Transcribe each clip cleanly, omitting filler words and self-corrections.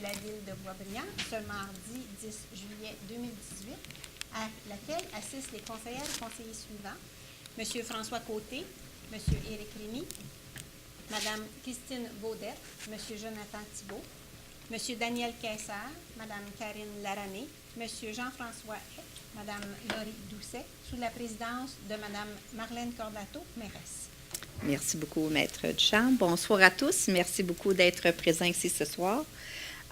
de la ville de Boisbriand ce mardi 10 juillet 2018, à laquelle assistent les conseillères et conseillers suivants. M. François Côté, M. Éric Rémy, Mme Christine Baudette, M. Jonathan Thibault, M. Daniel Caissard, Mme Karine Laranné, M. Jean-François Eck, Mme Laurie Doucet, sous la présidence de Mme Marlène Cordato, mairesse. Merci beaucoup, Maître Ducharme. Bonsoir à tous. Merci beaucoup d'être présents ici ce soir.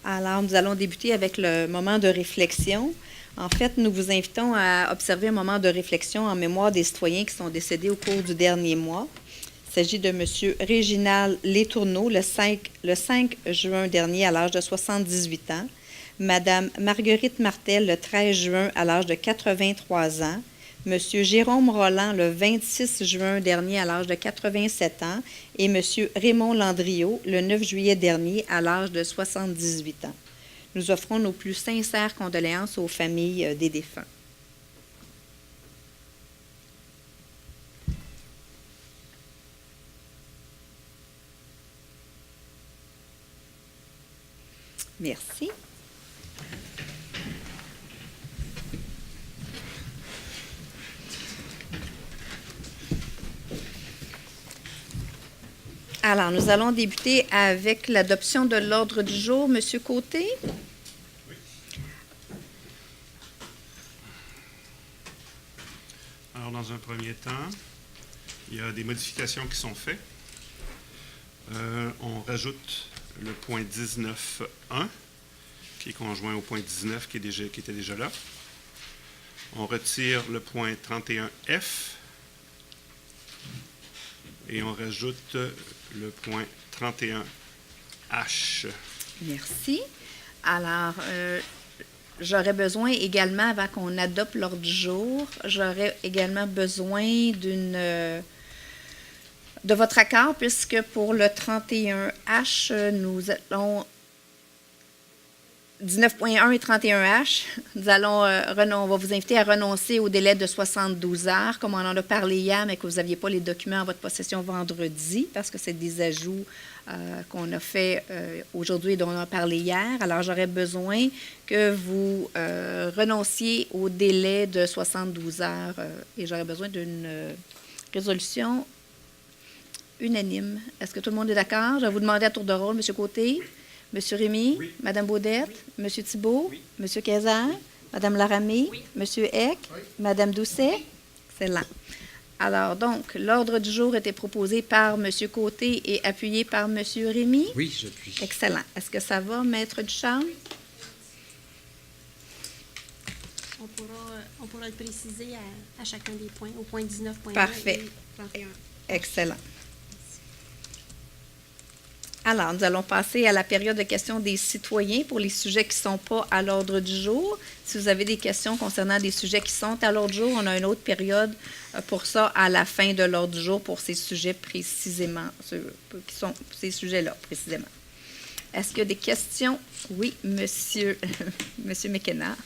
Alors, nous allons débuter avec le moment de réflexion. En fait, nous vous invitons à observer un moment de réflexion en mémoire des citoyens qui sont décédés au cours du dernier mois. Il s'agit de M. Réginald Létourneau, le 5 juin dernier, à l'âge de 78 ans. Mme Marguerite Martel, le 13 juin, à l'âge de 83 ans. M. Jérôme Roland, le 26 juin dernier, à l'âge de 87 ans. Et M. Raymond Landriot, le 9 juillet dernier, à l'âge de 78 ans. Nous offrons nos plus sincères condoléances aux familles des défunts. Merci. Alors, nous allons débuter avec l'adoption de l'ordre du jour. Monsieur Côté. Oui. Alors, dans un premier temps, il y a des modifications qui sont faites. On rajoute le point 19.1, qui est conjoint au point 19, qui était déjà là. On retire le point 31F. Et on rajoute le point 31H. Merci. Alors, j'aurais besoin également, avant qu'on adopte l'ordre du jour, j'aurais également besoin de votre accord, puisque pour le 31H, nous allons 19.1 et 31H, on va vous inviter à renoncer au délai de 72 heures, comme on en a parlé hier, mais que vous n'aviez pas les documents en votre possession vendredi, parce que c'est des ajouts qu'on a fait aujourd'hui et dont on a parlé hier. Alors, j'aurais besoin que vous renonciez au délai de 72 heures et j'aurais besoin d'une résolution unanime. Est-ce que tout le monde est d'accord? Je vais vous demander à tour de rôle, M. Côté. M. Rémy, Oui. Mme Baudette, Oui. M. Thibault, Oui. M. Caissard, Mme Laramé, Oui. M. Eck, Oui. Mme Doucet. Excellent. Alors, donc, l'ordre du jour était proposé par M. Côté et appuyé par M. Rémy. Oui, j'appuie. Excellent. Est-ce que ça va, Maître Ducharme? On pourra le préciser à chacun des points, au point 19.1 Parfait. et 31. Excellent. Alors, nous allons passer à la période de questions des citoyens pour les sujets qui ne sont pas à l'ordre du jour. Si vous avez des questions concernant des sujets qui sont à l'ordre du jour, on a une autre période pour ça à la fin de l'ordre du jour pour ces sujets précisément, qui sont ces sujets-là précisément. Est-ce qu'il y a des questions? Oui, monsieur McKenna.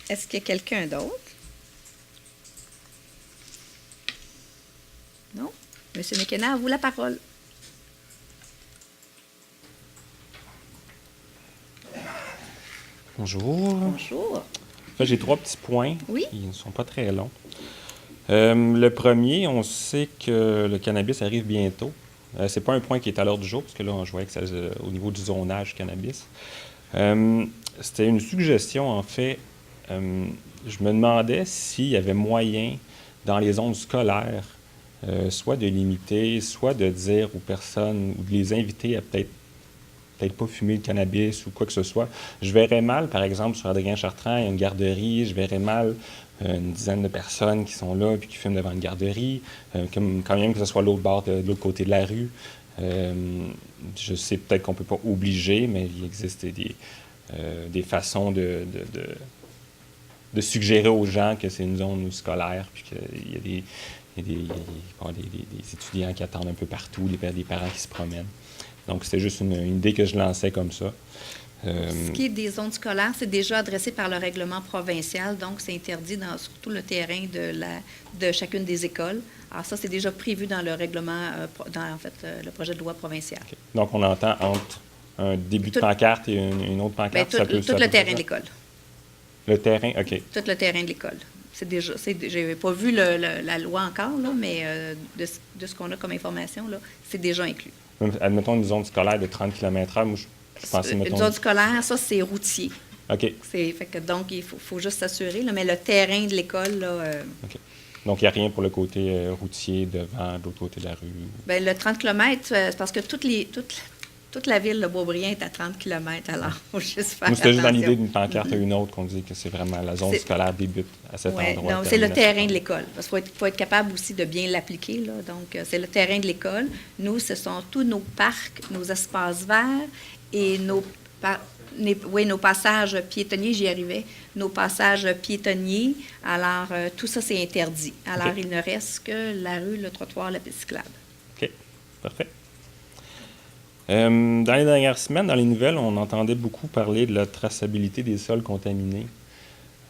Est-ce qu'il y a quelqu'un d'autre? Non? Monsieur McKenna, à vous la parole. Bonjour. Bonjour. En fait, j'ai 3 petits points. Oui. Ils ne sont pas très longs. Le premier, on sait que le cannabis arrive bientôt. Ce n'est pas un point qui est à l'ordre du jour, parce que là, je voyais que c'est au niveau du zonage cannabis. C'était une suggestion, en fait. Je me demandais s'il y avait moyen, dans les zones scolaires, soit de limiter, soit de dire aux personnes, ou de les inviter à peut-être pas fumer le cannabis ou quoi que ce soit. Je verrais mal, par exemple, sur Adrien-Chartrand, il y a une garderie, je verrais mal une dizaine de personnes qui sont là puis qui fument devant une garderie, quand même que ce soit l'autre bord, de l'autre côté de la rue. Je sais peut-être qu'on ne peut pas obliger, mais il existe des façons de suggérer aux gens que c'est une zone scolaire puis qu'il y a des étudiants qui attendent un peu partout, des parents qui se promènent. Donc, c'était juste une idée que je lançais comme ça. Ce qui est des zones scolaires, c'est déjà adressé par le règlement provincial, donc c'est interdit sur tout le terrain de chacune des écoles. Alors ça, c'est déjà prévu dans le règlement, le projet de loi provincial. Okay. Donc, on entend entre un début de pancarte et une autre Bien, pancarte? Ça peut- tout ça le peut terrain faire de ça? l'école. Le terrain, OK. Tout le terrain de l'école. J'ai pas vu la loi encore, là, mais de ce qu'on a comme information, là, c'est déjà inclus. Admettons une zone scolaire de 30 km/h. Moi, je pensais, Une mettons... zone scolaire, ça, c'est routier. OK. Fait que donc, il faut juste s'assurer, là, mais le terrain de l'école, là, OK. Donc, il n'y a rien pour le côté routier devant, de l'autre côté de la rue. ben, le 30 km, c'est parce que toute la ville de Beaubriand est à 30 km, alors il faut juste faire Moi, c'était juste dans attention. l'idée d'une pancarte à une autre qu'on dit que c'est vraiment la zone C'est- scolaire débute à cet Ouais, endroit. non, c'est le termine à cet terrain de endroit. l'école. Parce qu'il faut être capable aussi de bien l'appliquer, là. Donc, c'est le terrain de l'école. Nous, ce sont tous nos parcs, nos espaces verts et nos passages piétonniers, j'y arrivais, nos passages piétonniers. Alors, tout ça, c'est interdit. Alors, OK. il ne reste que la rue, le trottoir, la piste cyclable. OK, parfait. Dans les dernières semaines, dans les nouvelles, on entendait beaucoup parler de la traçabilité des sols contaminés.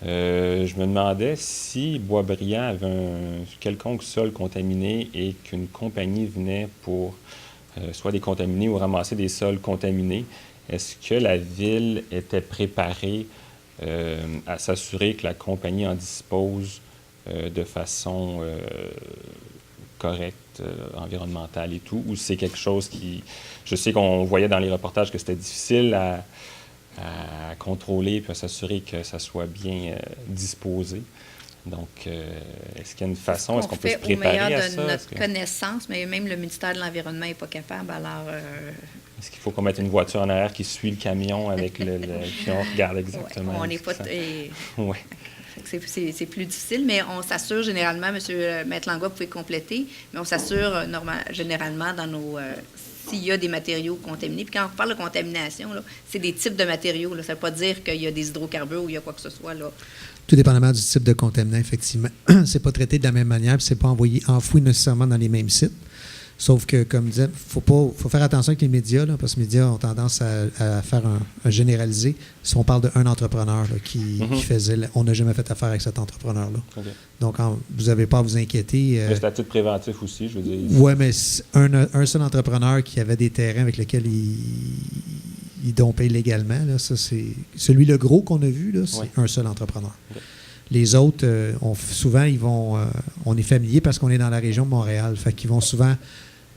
Je me demandais si Boisbriand avait un quelconque sol contaminé et qu'une compagnie venait pour soit décontaminer ou ramasser des sols contaminés. Est-ce que la ville était préparée à s'assurer que la compagnie en dispose de façon correcte, environnementale et tout, ou c'est quelque chose qui... Je sais qu'on voyait dans les reportages que c'était difficile à contrôler puis à s'assurer que ça soit bien disposé. Donc, est-ce qu'il y a une façon, est-ce qu'on peut se fait au préparer meilleur à de ça? notre connaissance, mais même le ministère de l'Environnement n'est pas capable. Alors, Est-ce qu'il faut qu'on mette une voiture en arrière qui suit le camion avec puis on regarde exactement? on n'est pas... Ouais. C'est plus difficile, mais on s'assure généralement, M. Maître Langlois, vous pouvez compléter, mais on s'assure généralement dans nos... s'il y a des matériaux contaminés. Puis quand on parle de contamination, là, c'est des types de matériaux. Là. Ça ne veut pas dire qu'il y a des hydrocarbures ou il y a quoi que ce soit. Là. Tout dépendamment du type de contaminant, effectivement. C'est pas traité de la même manière, puis c'est pas enfoui nécessairement dans les mêmes sites. Sauf que, comme je disais, faut faire attention avec les médias, là, parce que les médias ont tendance à faire un généralisé. Si on parle d'un entrepreneur là, qui faisait... On n'a jamais fait affaire avec cet entrepreneur-là. Okay. Donc, vous n'avez pas à vous inquiéter. C'est à titre préventif aussi, je veux dire. Oui, mais un seul entrepreneur qui avait des terrains avec lesquels il dompait illégalement, là, ça, c'est... Celui, le gros qu'on a vu, là, c'est un seul entrepreneur. Okay. Les autres, souvent, on est familier parce qu'on est dans la région de Montréal. Fait qu'ils vont souvent...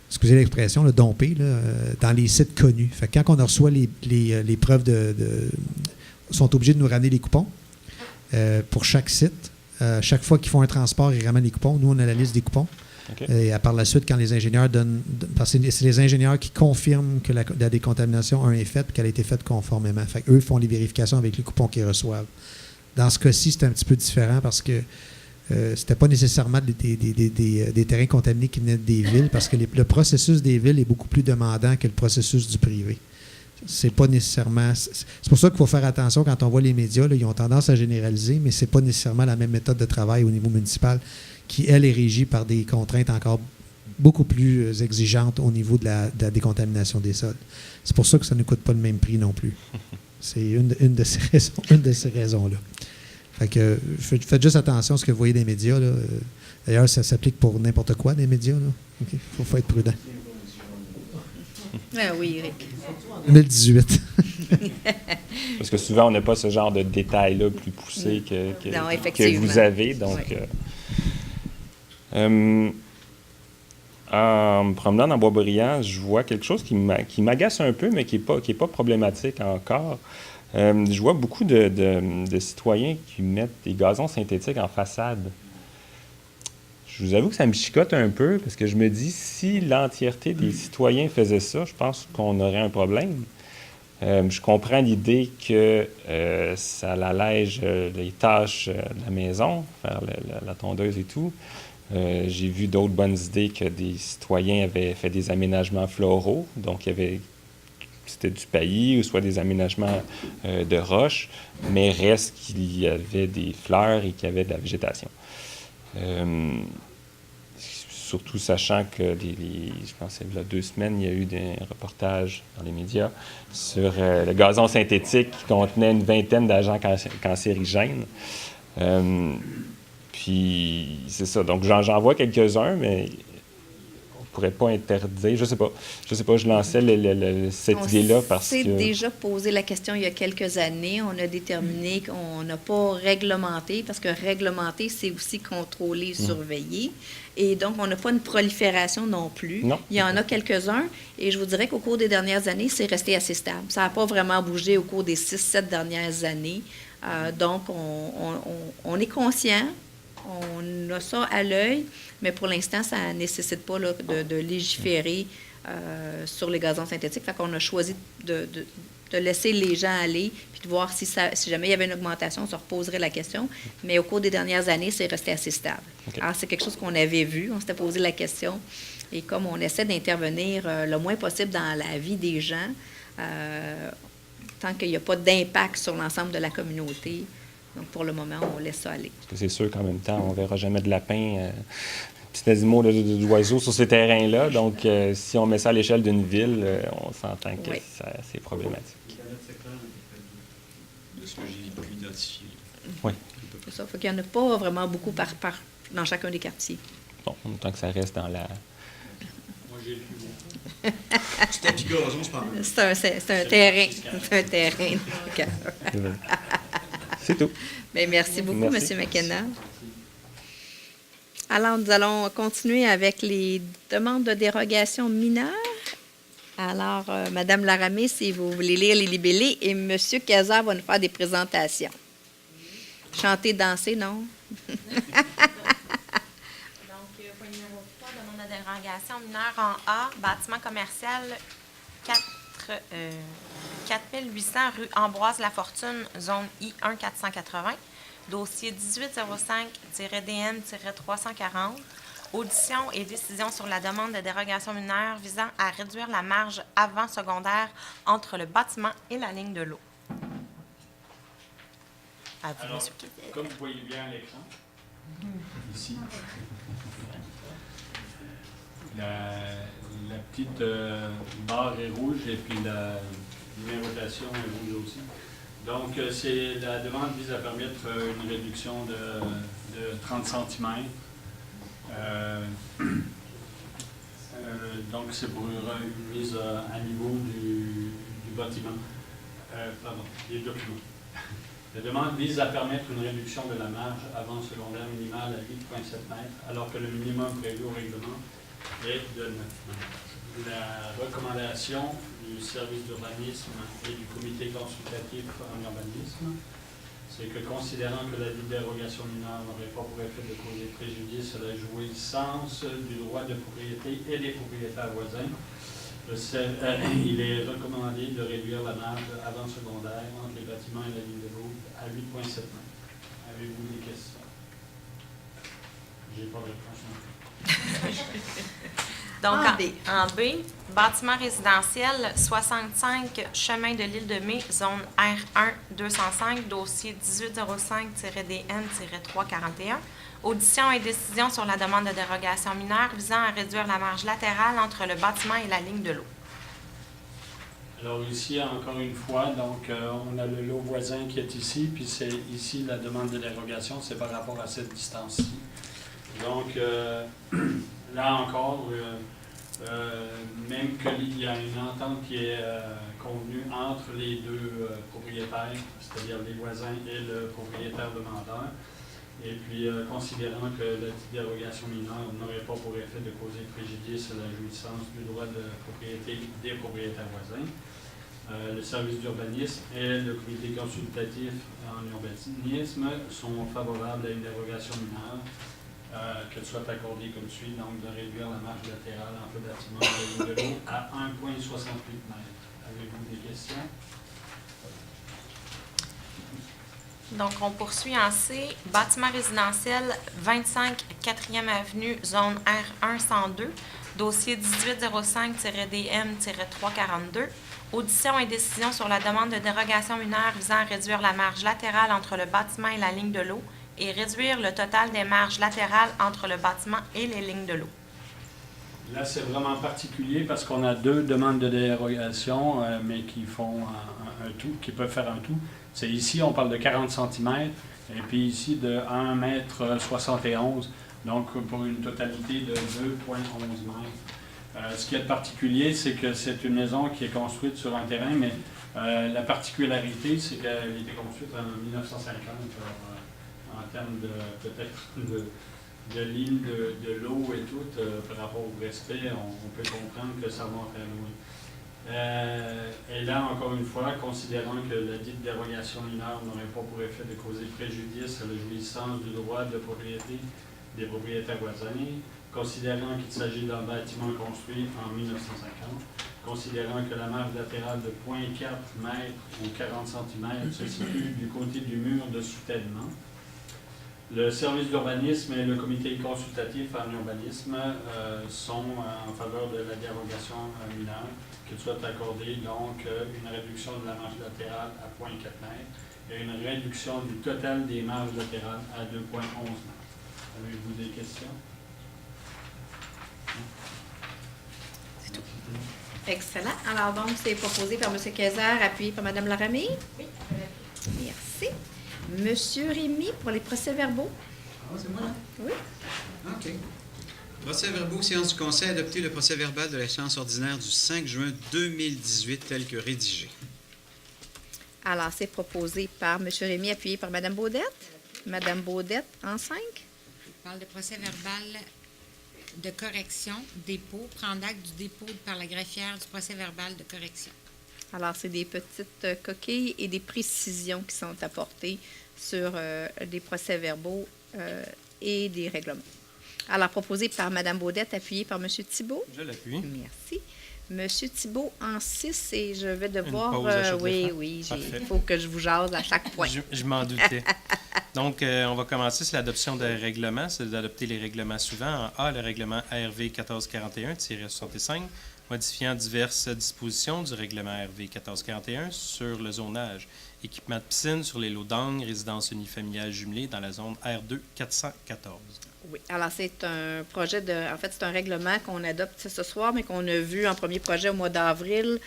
Excusez l'expression, le domper, là, dans les sites connus. Fait que quand on reçoit les preuves sont obligés de nous ramener les coupons pour chaque site. Chaque fois qu'ils font un transport, ils ramènent les coupons. Nous, on a la liste des coupons. Okay. Et par la suite, quand les ingénieurs donnent... Parce que c'est les ingénieurs qui confirment que la décontamination est faite et qu'elle a été faite conformément. Fait qu'eux font les vérifications avec les coupons qu'ils reçoivent. Dans ce cas-ci, c'est un petit peu différent parce que c'était pas nécessairement des terrains contaminés qui venaient des villes parce que le processus des villes est beaucoup plus demandant que le processus du privé. C'est pas nécessairement... C'est pour ça qu'il faut faire attention quand on voit les médias, là, ils ont tendance à généraliser, mais c'est pas nécessairement la même méthode de travail au niveau municipal qui, elle, est régie par des contraintes encore beaucoup plus exigeantes au niveau de la décontamination des sols. C'est pour ça que ça ne coûte pas le même prix non plus. C'est une de ces raisons-là. Fait que faites juste attention à ce que vous voyez des médias. Là. D'ailleurs, ça s'applique pour n'importe quoi des médias. Il faut être prudent. Oui, Eric. 2018. Parce que souvent, on n'a pas ce genre de détails-là plus poussés que vous avez. Donc, en me promenant dans Boisbriand, je vois quelque chose qui m'agace un peu, mais qui est pas problématique encore. Je vois beaucoup de citoyens qui mettent des gazons synthétiques en façade. Je vous avoue que ça me chicote un peu, parce que je me dis, si l'entièreté des citoyens faisait ça, je pense qu'on aurait un problème. Je comprends l'idée que ça allège les tâches de la maison, faire la tondeuse et tout. J'ai vu d'autres bonnes idées que des citoyens avaient fait des aménagements floraux, donc c'était du paillis ou soit des aménagements de roches, mais reste qu'il y avait des fleurs et qu'il y avait de la végétation. Surtout sachant que, je pense que il y a 2 semaines, il y a eu des reportages dans les médias sur le gazon synthétique qui contenait une 20aine d'agents cancérigènes. Puis, c'est ça. Donc, j'en vois quelques-uns, mais pourrais pas interdire. Je sais pas, je lançais cette idée-là parce s'est que... déjà posé la question il y a quelques années. On a déterminé qu'on n'a pas réglementé, parce que réglementer, c'est aussi contrôler, surveiller. Et donc, on n'a pas une prolifération non plus. Non. Il y en a quelques-uns, et je vous dirais qu'au cours des dernières années, c'est resté assez stable. Ça n'a pas vraiment bougé au cours des 6-7 dernières années. Donc, on est conscient, on a ça à l'œil, mais pour l'instant, ça ne nécessite pas là, de légiférer sur les gazons synthétiques. Fait qu'on a choisi de laisser les gens aller, puis de voir si jamais il y avait une augmentation, on se reposerait la question. Mais au cours des dernières années, c'est resté assez stable. Okay. Alors, c'est quelque chose qu'on avait vu, on s'était posé la question. Et comme on essaie d'intervenir le moins possible dans la vie des gens, tant qu'il n'y a pas d'impact sur l'ensemble de la communauté, donc pour le moment, on laisse ça aller. Parce que c'est sûr qu'en même temps, on ne verra jamais de lapins, petits animaux d'oiseaux sur ces terrains-là. Donc, si on met ça à l'échelle d'une ville, on s'entend que c'est problématique. De ce que j'ai pu identifier. Oui. C'est ça. Il n'y en a pas vraiment beaucoup dans chacun des quartiers. Bon, tant que ça reste dans la... Moi, j'ai lu. C'est un petit gazon, c'est pas mal. C'est un terrain. C'est un terrain. C'est tout. Bien, merci beaucoup, Merci. M. McKenna. Alors, nous allons continuer avec les demandes de dérogation mineures. Alors, Mme Laramé, si vous voulez lire les libellés, et M. Cazard va nous faire des présentations. Chanter, danser, non? Donc, point numéro 3, demande de dérogation mineure en A, bâtiment commercial 4800 rue Ambroise-Lafortune, zone I1 480, dossier 1805-DM-340, audition et décision sur la demande de dérogation mineure visant à réduire la marge avant secondaire entre le bâtiment et la ligne de l'eau. À vous, Alors, M. Kézé. comme vous voyez bien à l'écran, ici, la petite barre est rouge et puis la numérotation est rouge aussi. Donc, la demande vise à permettre une réduction de 30 cm. Donc, c'est pour une mise à niveau du bâtiment, des documents. La demande vise à permettre une réduction de la marge avant secondaire minimale à 8,7 mètres, alors que le minimum prévu au règlement est de 9 mètres. La recommandation du service d'urbanisme et du comité consultatif en urbanisme, c'est que considérant que la dérogation mineure n'aurait pas pour effet de causer préjudice à la jouissance du droit de propriété et des propriétaires voisins, il est recommandé de réduire la marge avant secondaire entre les bâtiments et la ligne de l'eau à 8,7 mètres. Avez-vous des questions? J'ai pas de réponse. Donc, En B. en B, bâtiment résidentiel 65 chemin de l'île de Mai, zone R1 205, dossier 1805-DN-341. Audition et décision sur la demande de dérogation mineure visant à réduire la marge latérale entre le bâtiment et la ligne de l'eau. Alors ici, encore une fois, donc on a le lot voisin qui est ici, puis c'est ici la demande de dérogation, c'est par rapport à cette distance-ci. Donc là encore, même qu'il y a une entente qui est convenue entre les deux propriétaires, c'est-à-dire les voisins et le propriétaire demandeur, et puis considérant que la dérogation mineure n'aurait pas pour effet de causer préjudice à la jouissance du droit de propriété des propriétaires voisins, le service d'urbanisme et le comité consultatif en urbanisme sont favorables à une dérogation mineure qu'elle soit accordée comme suit, donc de réduire la marge latérale entre le bâtiment et la ligne de l'eau à 1,68 mètres. Avez-vous des questions? Donc, on poursuit en C, bâtiment résidentiel 25 4e avenue, zone R1 102, dossier 1805-DM-342. Audition et décision sur la demande de dérogation mineure visant à réduire la marge latérale entre le bâtiment et la ligne de l'eau et réduire le total des marges latérales entre le bâtiment et les lignes de l'eau. Là, c'est vraiment particulier parce qu'on a deux demandes de dérogation, mais qui font un tout, qui peuvent faire un tout. C'est ici, on parle de 40 cm, et puis ici de 1,71 m, donc pour une totalité de 2,11 mètres. Ce qui est particulier, c'est que c'est une maison qui est construite sur un terrain, mais la particularité, c'est qu'elle a été construite en 1950. En termes de peut-être de ligne de l'eau et tout, par rapport au respect, on peut comprendre que ça va faire loin. Et là, encore une fois, considérant que la dite dérogation mineure n'aurait pas pour effet de causer préjudice à la jouissance du droit de propriété des propriétaires voisins, considérant qu'il s'agit d'un bâtiment construit en 1950, considérant que la marge latérale de 0,4 m ou 40 cm se situe du côté du mur de soutènement, le service d'urbanisme et le comité consultatif en urbanisme sont en faveur de la dérogation mineure, qu'il soit accordé donc une réduction de la marge latérale à 0,4 m et une réduction du total des marges latérales à 2,11 m. Avez-vous des questions? C'est tout. Excellent. Alors donc, c'est proposé par M. Kayser, appuyé par Mme Laramie. Oui. Merci. Monsieur Rémy, pour les procès-verbaux. Ah, c'est moi, là? Oui. OK. Procès-verbaux, séance du Conseil, adopter le procès-verbal de la séance ordinaire du 5 juin 2018 tel que rédigé. Alors, c'est proposé par M. Rémy, appuyé par Mme Baudette. Mme Baudette, en 5. Je parle de procès-verbal de correction, dépôt, prendre acte du dépôt par la greffière du procès-verbal de correction. Alors, c'est des petites coquilles et des précisions qui sont apportées sur des procès-verbaux et des règlements. Alors, proposé par Mme Baudette, appuyé par M. Thibault. Je l'appuie. Merci. M. Thibault en 6 et je vais devoir... pause à chaque oui, fois. oui, Parfait. il faut que je vous jase à chaque point. Je m'en doutais. Donc, on va commencer sur l'adoption des règlements. C'est d'adopter les règlements suivants. En A, le règlement ARV 1441-65, modifiant diverses dispositions du règlement ARV 1441 sur le zonage. Équipement de piscine sur les lots d'angles, résidence unifamiliale jumelée dans la zone R2 414. Oui, alors c'est un projet en fait, c'est un règlement qu'on adopte ce soir, mais qu'on a vu en premier projet au mois d'avril.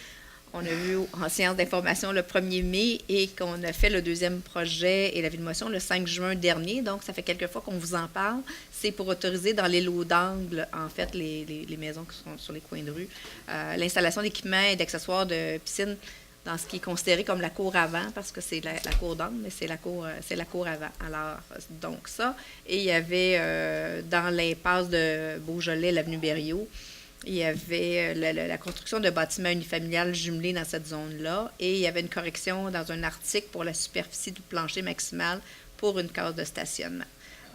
On a vu en séance d'information le 1er mai et qu'on a fait le deuxième projet et l'avis de motion le 5 juin dernier. Donc, ça fait quelques fois qu'on vous en parle. C'est pour autoriser dans les lots d'angle, en fait, les maisons qui sont sur les coins de rue, l'installation d'équipements et d'accessoires de piscine dans ce qui est considéré comme la cour avant, parce que c'est la cour d'angle, mais c'est la cour avant. Alors, donc ça. Et il y avait dans l'impasse de Beaujolais, l'avenue Berriot, il y avait la construction de bâtiments unifamiliales jumelés dans cette zone-là. Et il y avait une correction dans un article pour la superficie du plancher maximal pour une case de stationnement.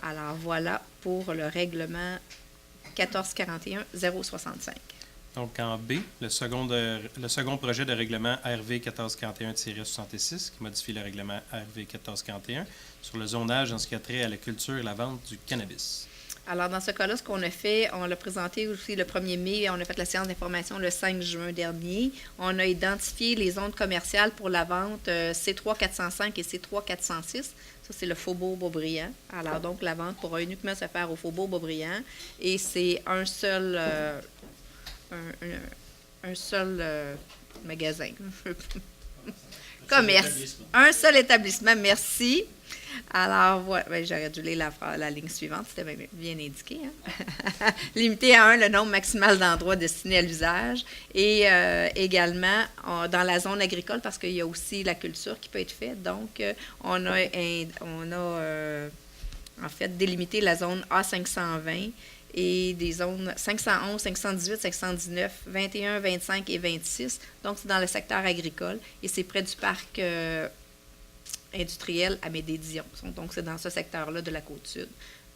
Alors, voilà pour le règlement 1441-065. Donc, en B, le second projet de règlement RV 1441-66, qui modifie le règlement RV 1441 sur le zonage en ce qui a trait à la culture et la vente du cannabis. Alors, dans ce cas-là, ce qu'on a fait, on l'a présenté aussi le 1er mai, on a fait la séance d'information le 5 juin dernier. On a identifié les zones commerciales pour la vente C3 405 et C3 406. Ça, c'est le Faubourg Beaubriand. Alors, donc, la vente pourra uniquement se faire au Faubourg Beaubriand. Et c'est un seul magasin. Commerce. Un seul établissement, merci. Alors, voilà, ben, j'aurais dû lire la ligne suivante, c'était bien indiqué. Hein? Limité à 1 le nombre maximal d'endroits destinés à l'usage et également dans la zone agricole, parce qu'il y a aussi la culture qui peut être faite. Donc, on a en fait délimité la zone A520 et des zones 511, 518, 519, 21, 25 et 26. Donc, c'est dans le secteur agricole et c'est près du parc industriel à Médédion. Donc, c'est dans ce secteur-là de la Côte-Sud.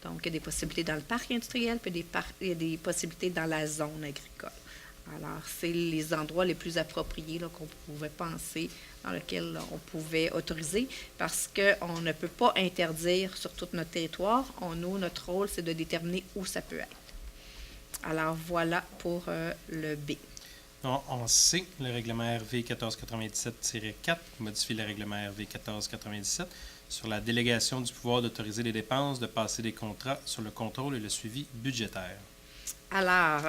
Donc, il y a des possibilités dans le parc industriel, puis il y a des possibilités dans la zone agricole. Alors, c'est les endroits les plus appropriés là, qu'on pouvait penser, dans lesquels là, on pouvait autoriser, parce qu'on ne peut pas interdire sur tout notre territoire. Notre rôle, c'est de déterminer où ça peut être. Alors, voilà pour le B. En C, le règlement RV 1497-4 modifie le règlement RV 1497 sur la délégation du pouvoir d'autoriser les dépenses, de passer des contrats sur le contrôle et le suivi budgétaire. Alors,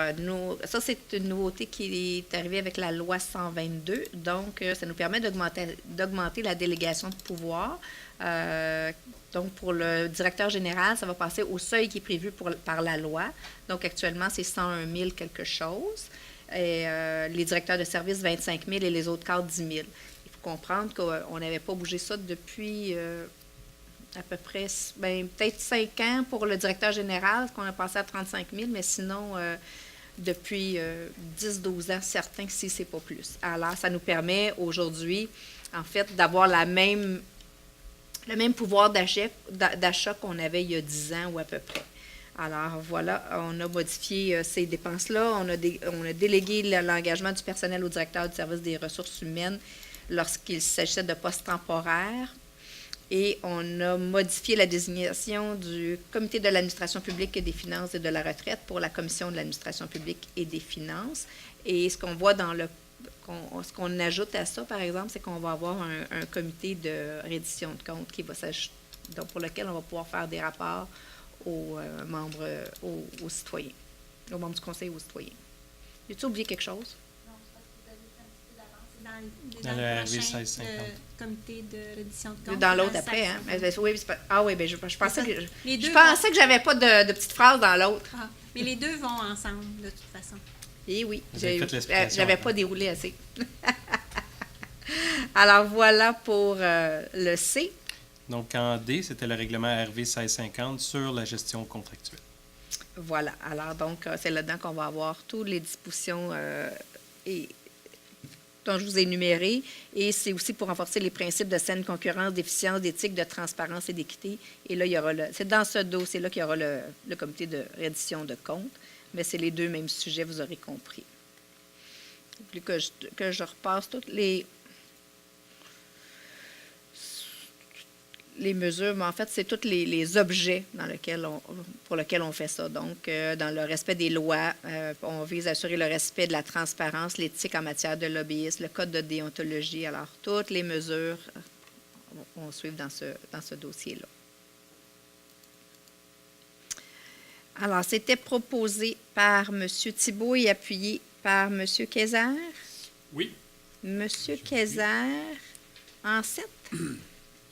ça, c'est une nouveauté qui est arrivée avec la loi 122. Donc, ça nous permet d'augmenter la délégation de pouvoir. Donc, pour le directeur général, ça va passer au seuil qui est prévu par la loi. Donc, actuellement, c'est 101 000 quelque chose. Et les directeurs de service, 25 000 et les autres cadres, 10 000. Il faut comprendre qu'on n'avait pas bougé ça depuis à peu près, peut-être 5 ans pour le directeur général, qu'on a passé à 35 000, mais sinon, depuis 10-12 ans, certains, si ce n'est pas plus. Alors, ça nous permet aujourd'hui, en fait, d'avoir le même pouvoir d'achat qu'on avait il y a 10 ans ou à peu près. Alors, voilà, on a modifié ces dépenses-là. On a délégué l'engagement du personnel au directeur du service des ressources humaines lorsqu'il s'agissait de postes temporaires. Et on a modifié la désignation du Comité de l'administration publique et des finances et de la retraite pour la Commission de l'administration publique et des finances. Et ce qu'on voit ce qu'on ajoute à ça, par exemple, c'est qu'on va avoir un comité de reddition de comptes qui va donc pour lequel on va pouvoir faire des rapports aux membres, aux citoyens, aux membres du conseil et aux citoyens. As-tu oublié quelque chose? Dans le le RV prochain 1650. Comité de reddition de comptes. Dans l'autre après, hein? Oui, je pensais que Les deux je pensais que j'avais pas de petite phrase dans l'autre. mais les deux vont ensemble, de toute façon. Eh oui, Vous avez fait l'explication j'avais avant. pas déroulé assez. Alors voilà pour le C. Donc, en D, c'était le règlement RV 1650 sur la gestion contractuelle. Voilà. Alors donc, c'est là-dedans qu'on va avoir toutes les dispositions dont je vous ai énumérées. Et c'est aussi pour renforcer les principes de saine concurrence, d'efficience, d'éthique, de transparence et d'équité. Et là, c'est dans ce dossier-là qu'il y aura le comité de reddition de comptes. Mais c'est les deux mêmes sujets, vous aurez compris. Plus que je repasse toutes les mesures, mais en fait, c'est tous les objets pour lesquels on fait ça. Donc, dans le respect des lois, on vise à assurer le respect de la transparence, l'éthique en matière de lobbyisme, le code de déontologie. Alors, toutes les mesures vont suivre dans ce dossier-là. Alors, c'était proposé par M. Thibault et appuyé par M. Kayser. Oui. M. Kayser, en 7.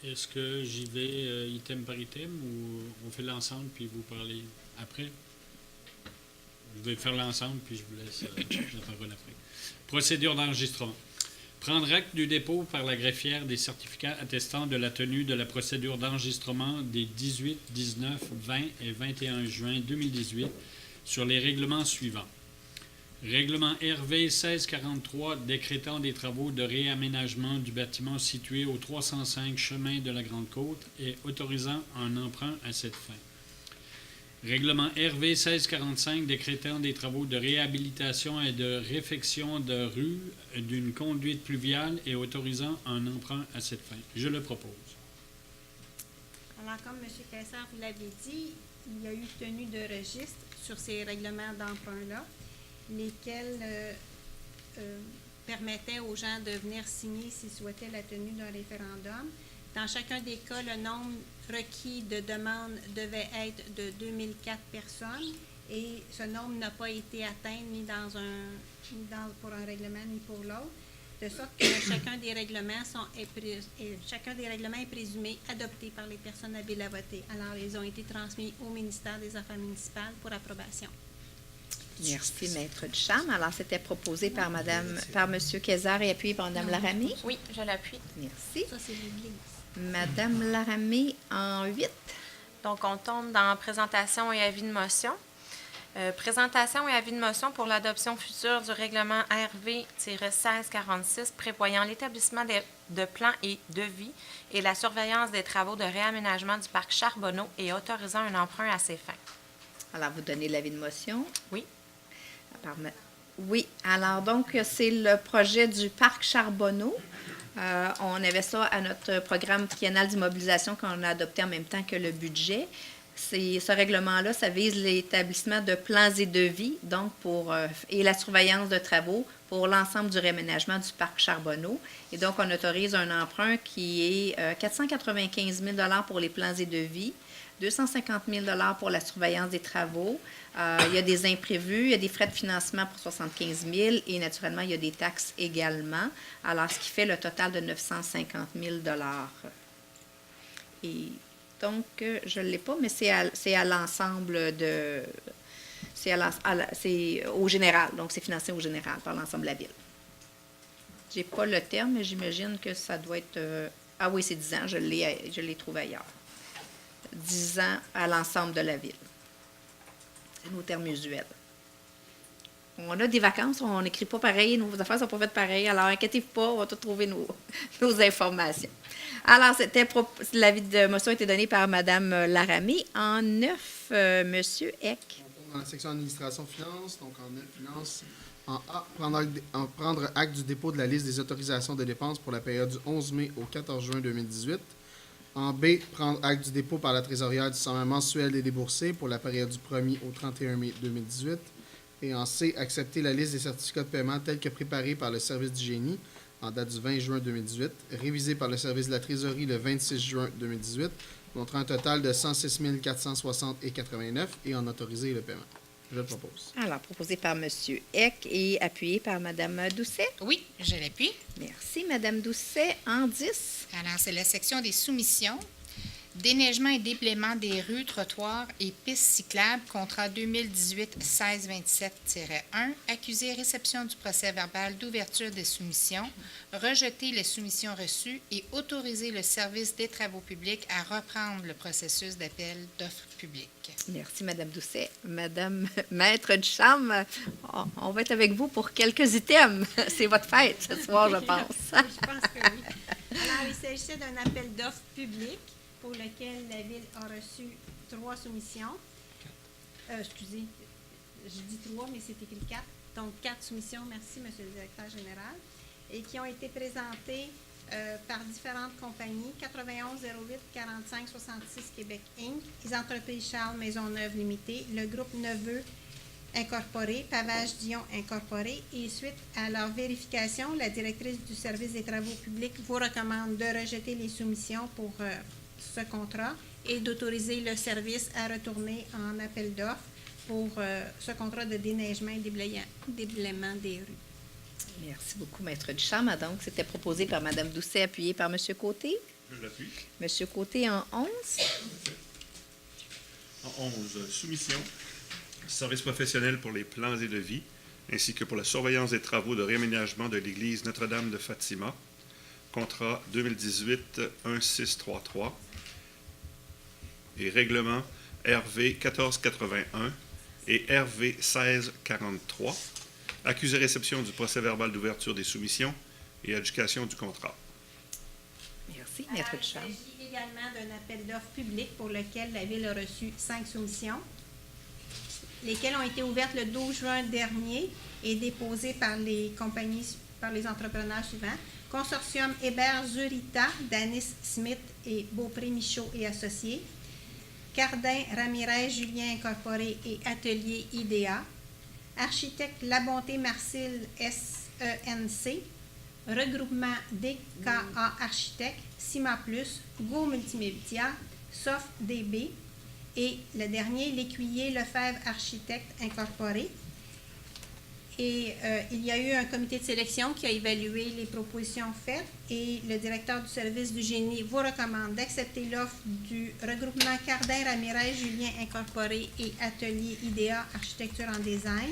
Est-ce que j'y vais item par item ou on fait l'ensemble puis vous parlez après? Je vais faire l'ensemble puis je vous laisse la parole après. Procédure d'enregistrement. Prendre acte du dépôt par la greffière des certificats attestant de la tenue de la procédure d'enregistrement des 18, 19, 20 et 21 juin 2018 sur les règlements suivants. Règlement RV 1643 décrétant des travaux de réaménagement du bâtiment situé au 305 chemin de la Grande-Côte et autorisant un emprunt à cette fin. Règlement RV 1645 décrétant des travaux de réhabilitation et de réfection de rue d'une conduite pluviale et autorisant un emprunt à cette fin. Je le propose. Alors, comme M. Kayser vous l'avez dit, il y a eu tenue de registre sur ces règlements d'emprunt-là, lesquels permettaient aux gens de venir signer s'ils souhaitaient la tenue d'un référendum. Dans chacun des cas, le nombre requis de demandes devait être de 2004 personnes et ce nombre n'a pas été atteint ni pour un règlement ni pour l'autre, de sorte que chacun des règlements est présumé adopté par les personnes habiles à voter. Alors, ils ont été transmis au ministère des Affaires municipales pour approbation. Merci, Maître Ducharme. Alors, c'était proposé par M. Kayser et appuyé par Mme Laramie. Oui, je l'appuie. Merci. Ça, c'est l'Église. Mme Laramie en 8. Donc, on tombe dans présentation et avis de motion. Présentation et avis de motion pour l'adoption future du règlement RV-1646 prévoyant l'établissement de plans et devis et la surveillance des travaux de réaménagement du parc Charbonneau et autorisant un emprunt à ces fins. Alors, vous donnez l'avis de motion? Oui. Oui. Alors, donc, c'est le projet du parc Charbonneau. On avait ça à notre programme triennal d'immobilisation qu'on a adopté en même temps que le budget. Ce règlement-là, ça vise l'établissement de plans et devis, donc et la surveillance de travaux pour l'ensemble du réaménagement du parc Charbonneau. Et donc, on autorise un emprunt qui est 495 000 pour les plans et devis, 250 000 pour la surveillance des travaux. Il y a des imprévus, il y a des frais de financement pour 75 000 et naturellement, il y a des taxes également. Alors, ce qui fait le total de 950 000 Et donc, je ne l'ai pas, mais c'est à l'ensemble de... C'est au général, donc c'est financé au général par l'ensemble de la ville. Je n'ai pas le terme, mais j'imagine que ça doit être... ah oui, c'est 10 ans, je l'ai trouvé ailleurs. 10 ans à l'ensemble de la ville. C'est nos termes usuels. On a des vacances, on n'écrit pas pareil, nos affaires ne sont pas faites pareil, alors inquiétez-vous pas, on va tout trouver nos informations. Alors, l'avis de motion a été donné par Mme Laramie. En 9, M. Eck. Dans la section administration finance, donc en 9 finances, en A, prendre acte du dépôt de la liste des autorisations de dépenses pour la période du 11 mai au 14 juin 2018. En B, prendre acte du dépôt par la trésorière du serment mensuel des déboursés pour la période du 1er au 31 mai 2018. Et en C, accepter la liste des certificats de paiement tels que préparés par le service du génie en date du 20 juin 2018, révisés par le service de la trésorerie le 26 juin 2018, montrant un total de 106 460,89 et en autoriser le paiement. Je le propose. Alors, proposé par M. Eck et appuyé par Mme Doucet. Oui, je l'appuie. Merci, Mme Doucet. En 10. Alors, c'est la section des soumissions. Déneigement et déblaiement des rues, trottoirs et pistes cyclables, contrat 2018-1627-1, accusé réception du procès-verbal d'ouverture des soumissions, rejeter les soumissions reçues et autoriser le service des travaux publics à reprendre le processus d'appel d'offres publiques. Merci, Mme Doucet. Madame Maître Ducharme, on va être avec vous pour quelques items. C'est votre fête ce soir, je pense. Je pense que oui. Alors, il s'agissait d'un appel d'offres public pour lequel la Ville a reçu 3 soumissions. Excusez, je dis 3, mais c'est écrit 4. Donc, 4 soumissions, merci, M. le directeur général, et qui ont été présentées par différentes compagnies. 91 08 45 66 Québec Inc., les entreprises Charles Maisonneuve Limitée, le groupe Neveu Incorporé, Pavage Dion Incorporé, et suite à leur vérification, la directrice du service des travaux publics vous recommande de rejeter les soumissions pour ce contrat et d'autoriser le service à retourner en appel d'offres pour ce contrat de déneigement et déblaiement des rues. Merci beaucoup, Maître Ducharme. Donc, c'était proposé par Mme Doucet, appuyé par M. Côté. Je l'appuie. M. Côté en 11. En 11, soumission. Service professionnel pour les plans et devis, ainsi que pour la surveillance des travaux de réaménagement de l'église Notre-Dame de Fatima. Contrat 2018-1633 et règlement RV 1481 et RV 1643. Accusé réception du procès-verbal d'ouverture des soumissions et adjudication du contrat. Merci, Maître Ducharme. Il s'agit également d'un appel d'offres public pour lequel la Ville a reçu 5 soumissions, lesquelles ont été ouvertes le 12 juin dernier et déposées par les compagnies, par les entrepreneurs suivants. Consortium Hébert Zurita, Danis Smith et Beaupré-Michaud et Associés. Cardin Ramirez Julien Incorporé et Atelier IDEA. Architecte La Bonté Marcille SENC. Regroupement DKA Architecte, Cima Plus, Go Multimédia, Soft DB. Et le dernier, l'Écuyer Lefebvre Architecte Incorporé. Et il y a eu un comité de sélection qui a évalué les propositions faites et le directeur du service du génie vous recommande d'accepter l'offre du regroupement Cardin Ramirez Julien Incorporé et Atelier IDEA Architecture en Design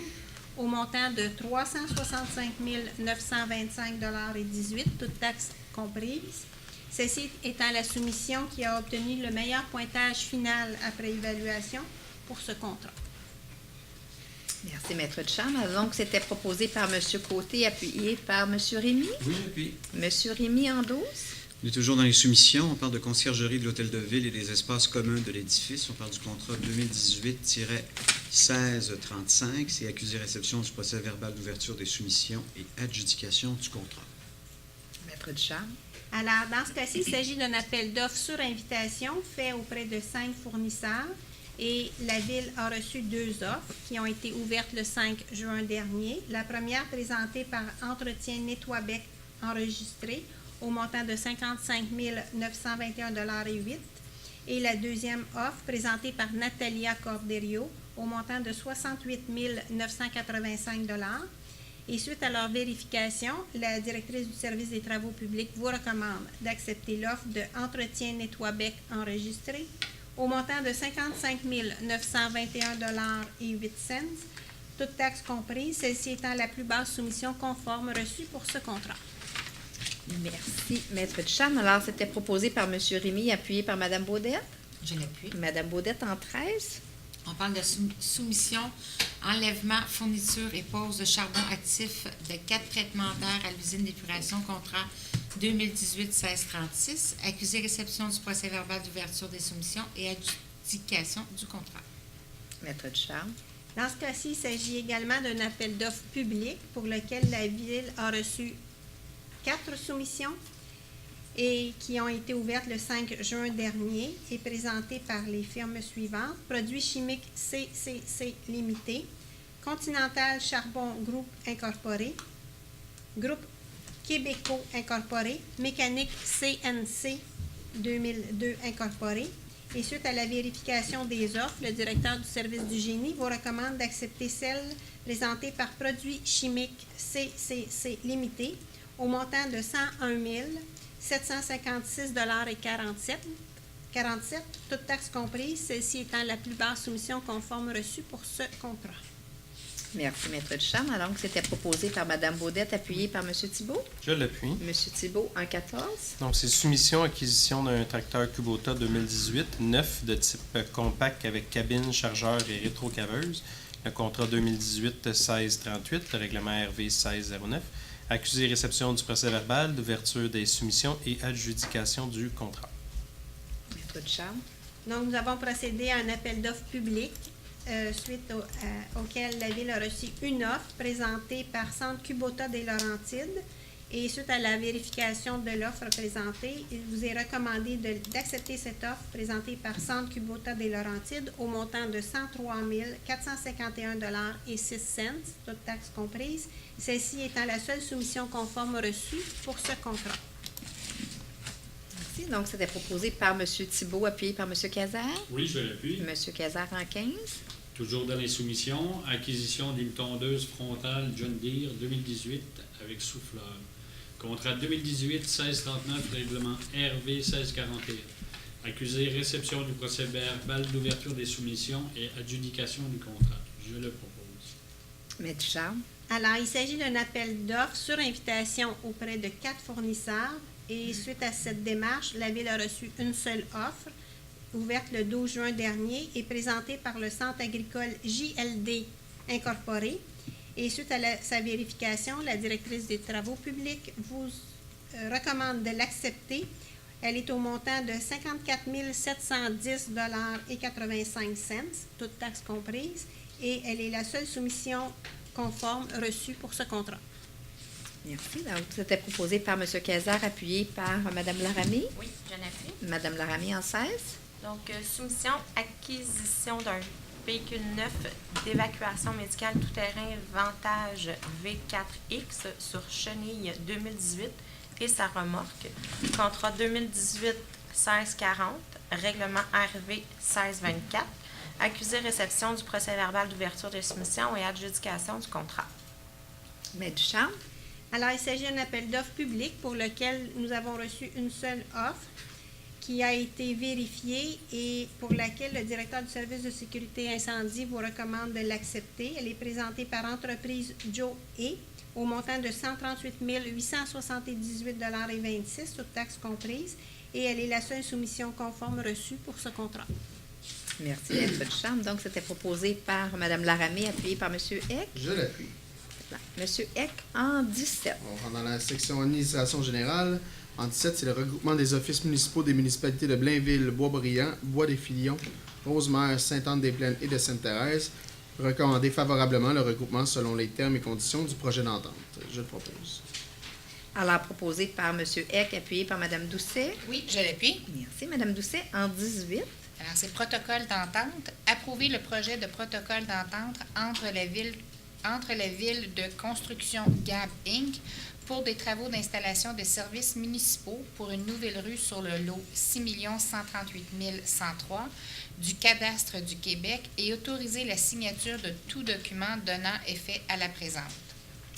au montant de 365 925,18 $, toutes taxes comprises. Ceci étant la soumission qui a obtenu le meilleur pointage final après évaluation pour ce contrat. Merci, Maître Ducharme. Donc, c'était proposé par M. Côté, appuyé par M. Rémy. Oui, j'appuie. M. Rémy en 12. On est toujours dans les soumissions. On parle de conciergerie de l'Hôtel de Ville et des espaces communs de l'édifice. On parle du contrat 2018-1635. C'est accusé réception du procès-verbal d'ouverture des soumissions et adjudication du contrat. Maître Ducharme. Alors, dans ce cas-ci, il s'agit d'un appel d'offres sur invitation fait auprès de 5 fournisseurs. Et la Ville a reçu 2 offres qui ont été ouvertes le 5 juin dernier. La première présentée par Entretien Nettoibec enregistré au montant de 55 921,08 $ Et la deuxième offre, présentée par Natalia Corderio, au montant de 68 985 $. Et suite à leur vérification, la directrice du service des travaux publics vous recommande d'accepter l'offre de entretien nettoie-bec enregistré au montant de 55 921 $ et 8 cents, toutes taxes comprises, celle-ci étant la plus basse soumission conforme reçue pour ce contrat. Merci, Maître Ducharme. Alors, c'était proposé par M. Rémy, appuyé par Mme Baudette. Je l'appuie. Mme Baudette en 13. On parle de soumission, enlèvement, fourniture et pose de charbon actif de 4 traitements d'air à l'usine d'épuration, contrat 2018-1636, accusé réception du procès-verbal d'ouverture des soumissions et adjudication du contrat. Maître Ducharme. Dans ce cas-ci, il s'agit également d'un appel d'offres public pour lequel la Ville a reçu 4 soumissions et qui ont été ouvertes le 5 juin dernier et présentées par les firmes suivantes: Produits chimiques CCC Limité, Continental Charbon Group Incorporé, Groupe Québéco Incorporé, Mécanique CNC 2002 Incorporé. Et suite à la vérification des offres, le directeur du service du génie vous recommande d'accepter celle présentée par Produits chimiques CCC Limité au montant de 101 756 $ et 47, toutes taxes comprises, celle-ci étant la plus basse soumission conforme reçue pour ce contrat. Merci, Maître Ducharme. Alors, c'était proposé par Mme Baudette, appuyé par M. Thibault. Je l'appuie. M. Thibault, en 14. Donc, c'est soumission, acquisition d'un tracteur Kubota 2018, neuf, de type compact avec cabine, chargeur et rétrocaveuse. Le contrat 2018-1638, le règlement RV 1609. Accusé réception du procès-verbal d'ouverture des soumissions et adjudication du contrat. Maître Ducharme. Donc, nous avons procédé à un appel d'offres public suite auquel la Ville a reçu une offre présentée par Centre Kubota des Laurentides. Et suite à la vérification de l'offre présentée, il vous est recommandé d'accepter cette offre présentée par Centre Kubota des Laurentides au montant de 103 451 $ et 6 cents, toutes taxes comprises, celle-ci étant la seule soumission conforme reçue pour ce contrat. Merci. Donc, c'était proposé par M. Thibault, appuyé par M. Cazard. Oui, je l'appuie. M. Cazard en 15. Toujours dans les soumissions, acquisition d'une tondeuse frontale John Deere 2018 avec souffleur. Contrat 2018-1639, règlement RV 1641. Accusé réception du procès-verbal d'ouverture des soumissions et adjudication du contrat. Je le propose. Maître Ducharme. Alors, il s'agit d'un appel d'offres sur invitation auprès de 4 fournisseurs. Et suite à cette démarche, la Ville a reçu une seule offre, ouverte le 12 juin dernier et présentée par le Centre agricole JLD Incorporé. Et suite à sa vérification, la directrice des travaux publics vous recommande de l'accepter. Elle est au montant de 54 710 $ et 85 cents, toutes taxes comprises, et elle est la seule soumission conforme reçue pour ce contrat. Merci. Donc, c'était proposé par M. Cazard, appuyé par Mme Laramie. Oui, je l'appuie. Mme Laramie en 16. Donc, soumission, acquisition d'un véhicule neuf d'évacuation médicale tout-terrain Vantage V4X sur chenille 2018 et sa remorque. Contrat 2018-1640, règlement RV 1624. Accusé réception du procès-verbal d'ouverture des soumissions et adjudication du contrat. Maître Ducharme. Alors, il s'agit d'un appel d'offres public pour lequel nous avons reçu une seule offre qui a été vérifiée et pour laquelle le directeur du service de sécurité incendie vous recommande de l'accepter. Elle est présentée par Entreprise Joe E. au montant de 138 878 $ et 26, toutes taxes comprises, et elle est la seule soumission conforme reçue pour ce contrat. Merci, Maître Ducharme. Donc, c'était proposé par Mme Laramie, appuyé par M. Eck. Je l'appuie. M. Eck en 17. On va dans la section administration générale. En 17, c'est le regroupement des offices municipaux des municipalités de Blainville, Bois-Brillant, Bois-des-Filions, Rosemère, Sainte-Anne-des-Plaines et de Sainte-Thérèse. Recommandé favorablement le regroupement selon les termes et conditions du projet d'entente. Je le propose. Alors, proposé par M. Eck, appuyé par Mme Doucet. Oui, je l'appuie. Merci, Mme Doucet en 18. Alors, c'est protocole d'entente. Approuver le projet de protocole d'entente entre la ville de construction GAB Inc. pour des travaux d'installation de services municipaux pour une nouvelle rue sur le lot 6 138 103 du cadastre du Québec et autoriser la signature de tout document donnant effet à la présente.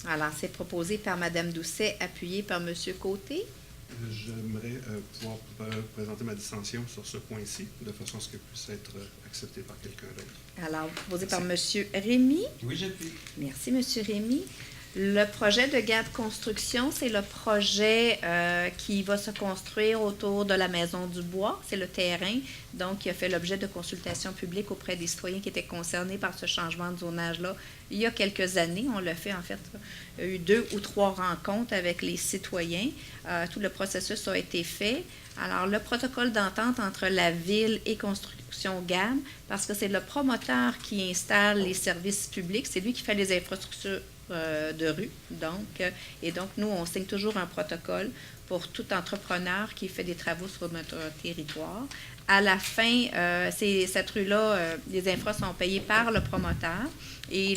Alors, c'est proposé par Mme Doucet, appuyé par M. Côté. J'aimerais pouvoir présenter ma dissension sur ce point-ci, de façon à ce qu'elle puisse être acceptée par quelqu'un d'autre. Alors, proposé par M. Rémy. Oui, j'appuie. Merci, M. Rémy. Le projet de GAB Construction, c'est le projet qui va se construire autour de la Maison du Bois. C'est le terrain, donc, qui a fait l'objet de consultations publiques auprès des citoyens qui étaient concernés par ce changement de zonage-là il y a quelques années. On l'a fait, en fait, il y a eu 2 ou 3 rencontres avec les citoyens. Tout le processus a été fait. Alors, le protocole d'entente entre la Ville et Construction GAB, parce que c'est le promoteur qui installe les services publics, c'est lui qui fait les infrastructures de rue. Et donc, nous, on signe toujours un protocole pour tout entrepreneur qui fait des travaux sur notre territoire. À la fin, cette rue-là, les infras sont payés par le promoteur et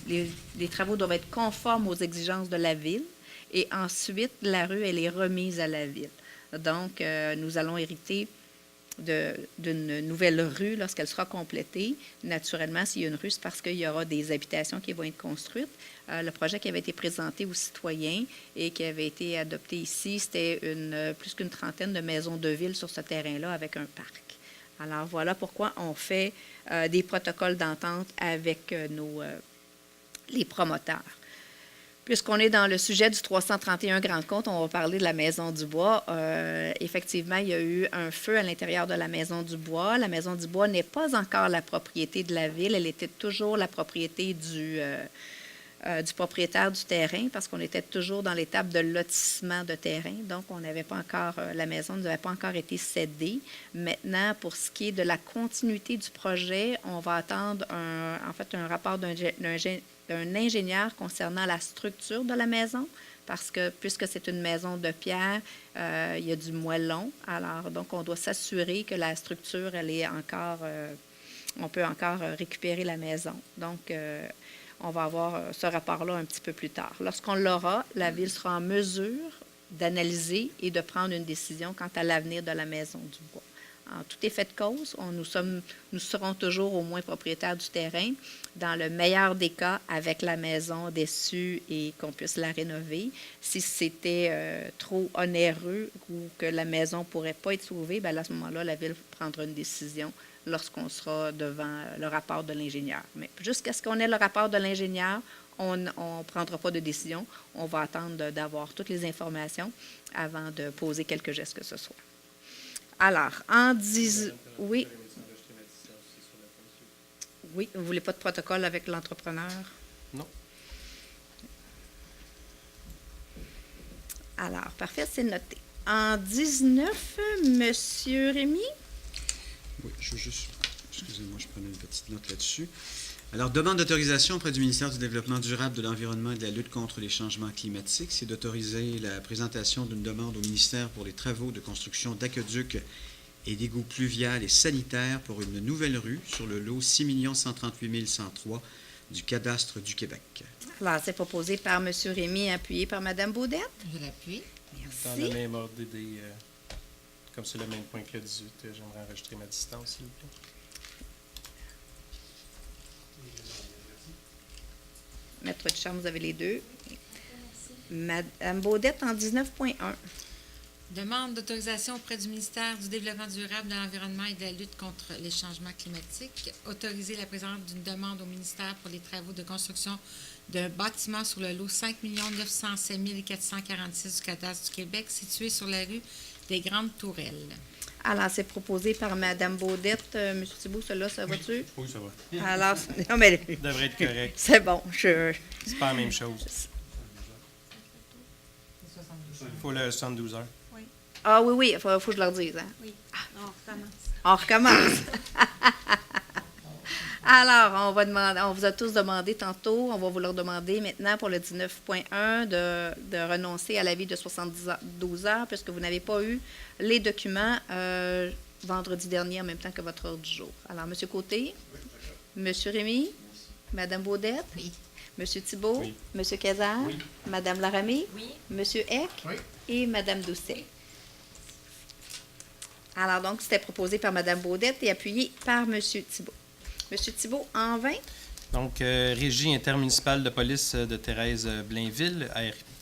les travaux doivent être conformes aux exigences de la Ville. Et ensuite, la rue, elle est remise à la Ville. Donc, nous allons hériter d'une nouvelle rue lorsqu'elle sera complétée. Naturellement, s'il y a une rue, c'est parce qu'il y aura des habitations qui vont être construites. Le projet qui avait été présenté aux citoyens et qui avait été adopté ici, c'était plus qu'une trentaine de maisons de ville sur ce terrain-là avec un parc. Alors, voilà pourquoi on fait des protocoles d'entente avec les promoteurs. Puisqu'on est dans le sujet du 331 Grand Compte, on va parler de la Maison du Bois. Effectivement, il y a eu un feu à l'intérieur de la Maison du Bois. La Maison du Bois n'est pas encore la propriété de la Ville. Elle était toujours la propriété du propriétaire du terrain parce qu'on était toujours dans l'étape de lotissement de terrain. Donc, on n'avait pas encore, la maison n'avait pas encore été cédée. Maintenant, pour ce qui est de la continuité du projet, on va attendre un rapport d'un ingénieur concernant la structure de la maison, parce que puisque c'est une maison de pierre, il y a du moellon. Alors, donc, on doit s'assurer que la structure, elle est encore, on peut encore récupérer la maison. Donc, on va avoir ce rapport-là un petit peu plus tard. Lorsqu'on l'aura, la Ville sera en mesure d'analyser et de prendre une décision quant à l'avenir de la Maison du Bois. En tout effet de cause, nous serons toujours au moins propriétaires du terrain. Dans le meilleur des cas, avec la maison déçue et qu'on puisse la rénover. Si c'était trop onéreux ou que la maison ne pourrait pas être sauvée, bien, à ce moment-là, la Ville prendra une décision lorsqu'on sera devant le rapport de l'ingénieur. Mais jusqu'à ce qu'on ait le rapport de l'ingénieur, on ne prendra pas de décision. On va attendre d'avoir toutes les informations avant de poser quelque geste que ce soit. Alors, oui. Oui, vous ne voulez pas de protocole avec l'entrepreneur? Non. Alors, parfait, c'est noté. En 19, M. Rémy? Oui, excusez-moi, je prenais une petite note là-dessus. Alors, demande d'autorisation auprès du ministère du Développement durable, de l'Environnement et de la lutte contre les changements climatiques, c'est d'autoriser la présentation d'une demande au ministère pour les travaux de construction d'aqueducs et d'égouts pluviales et sanitaires pour une nouvelle rue sur le lot 6 138 103 du cadastre du Québec. Alors, c'est proposé par M. Rémy, appuyé par Mme Baudette. Je l'appuie. Dans Merci. le même ordre d'idée, comme c'est le même point que le 18, j'aimerais enregistrer ma distance, s'il vous plaît. Maître de chambre, vous avez les deux. Mme Baudette en 19.1. Demande d'autorisation auprès du ministère du Développement durable, de l'Environnement et de la lutte contre les changements climatiques. Autoriser la présence d'une demande au ministère pour les travaux de construction d'un bâtiment sur le lot 5 907 446 du cadastre du Québec, situé sur la rue des Grandes Tourelles. Alors, c'est proposé par Mme Baudette. M. Thibault, cela, ça va-tu? Oui, ça va. Alors, non, mais... Ça devrait être correct. C'est bon, C'est pas la même chose. Il faut le 72 heures. Oui. Ah oui, il faut que je leur dise. Hein? Oui. On recommence. On recommence. Alors, on vous a tous demandé tantôt, on va vous leur demander maintenant pour le 19.1 de renoncer à l'avis de 72 heures puisque vous n'avez pas eu les documents vendredi dernier en même temps que votre ordre du jour. Alors, M. Côté, M. Rémy, Mme Baudette, Oui. Monsieur Thibault? Oui. Monsieur Cazard? Oui. Madame Laramée? Oui. Monsieur Eck? Oui. Et Madame Doucet. Alors donc, c'était proposé par Madame Baudette et appuyé par Monsieur Thibault. Monsieur Thibault, en 20. Donc, Régie intermunicipale de police de Thérèse Blainville,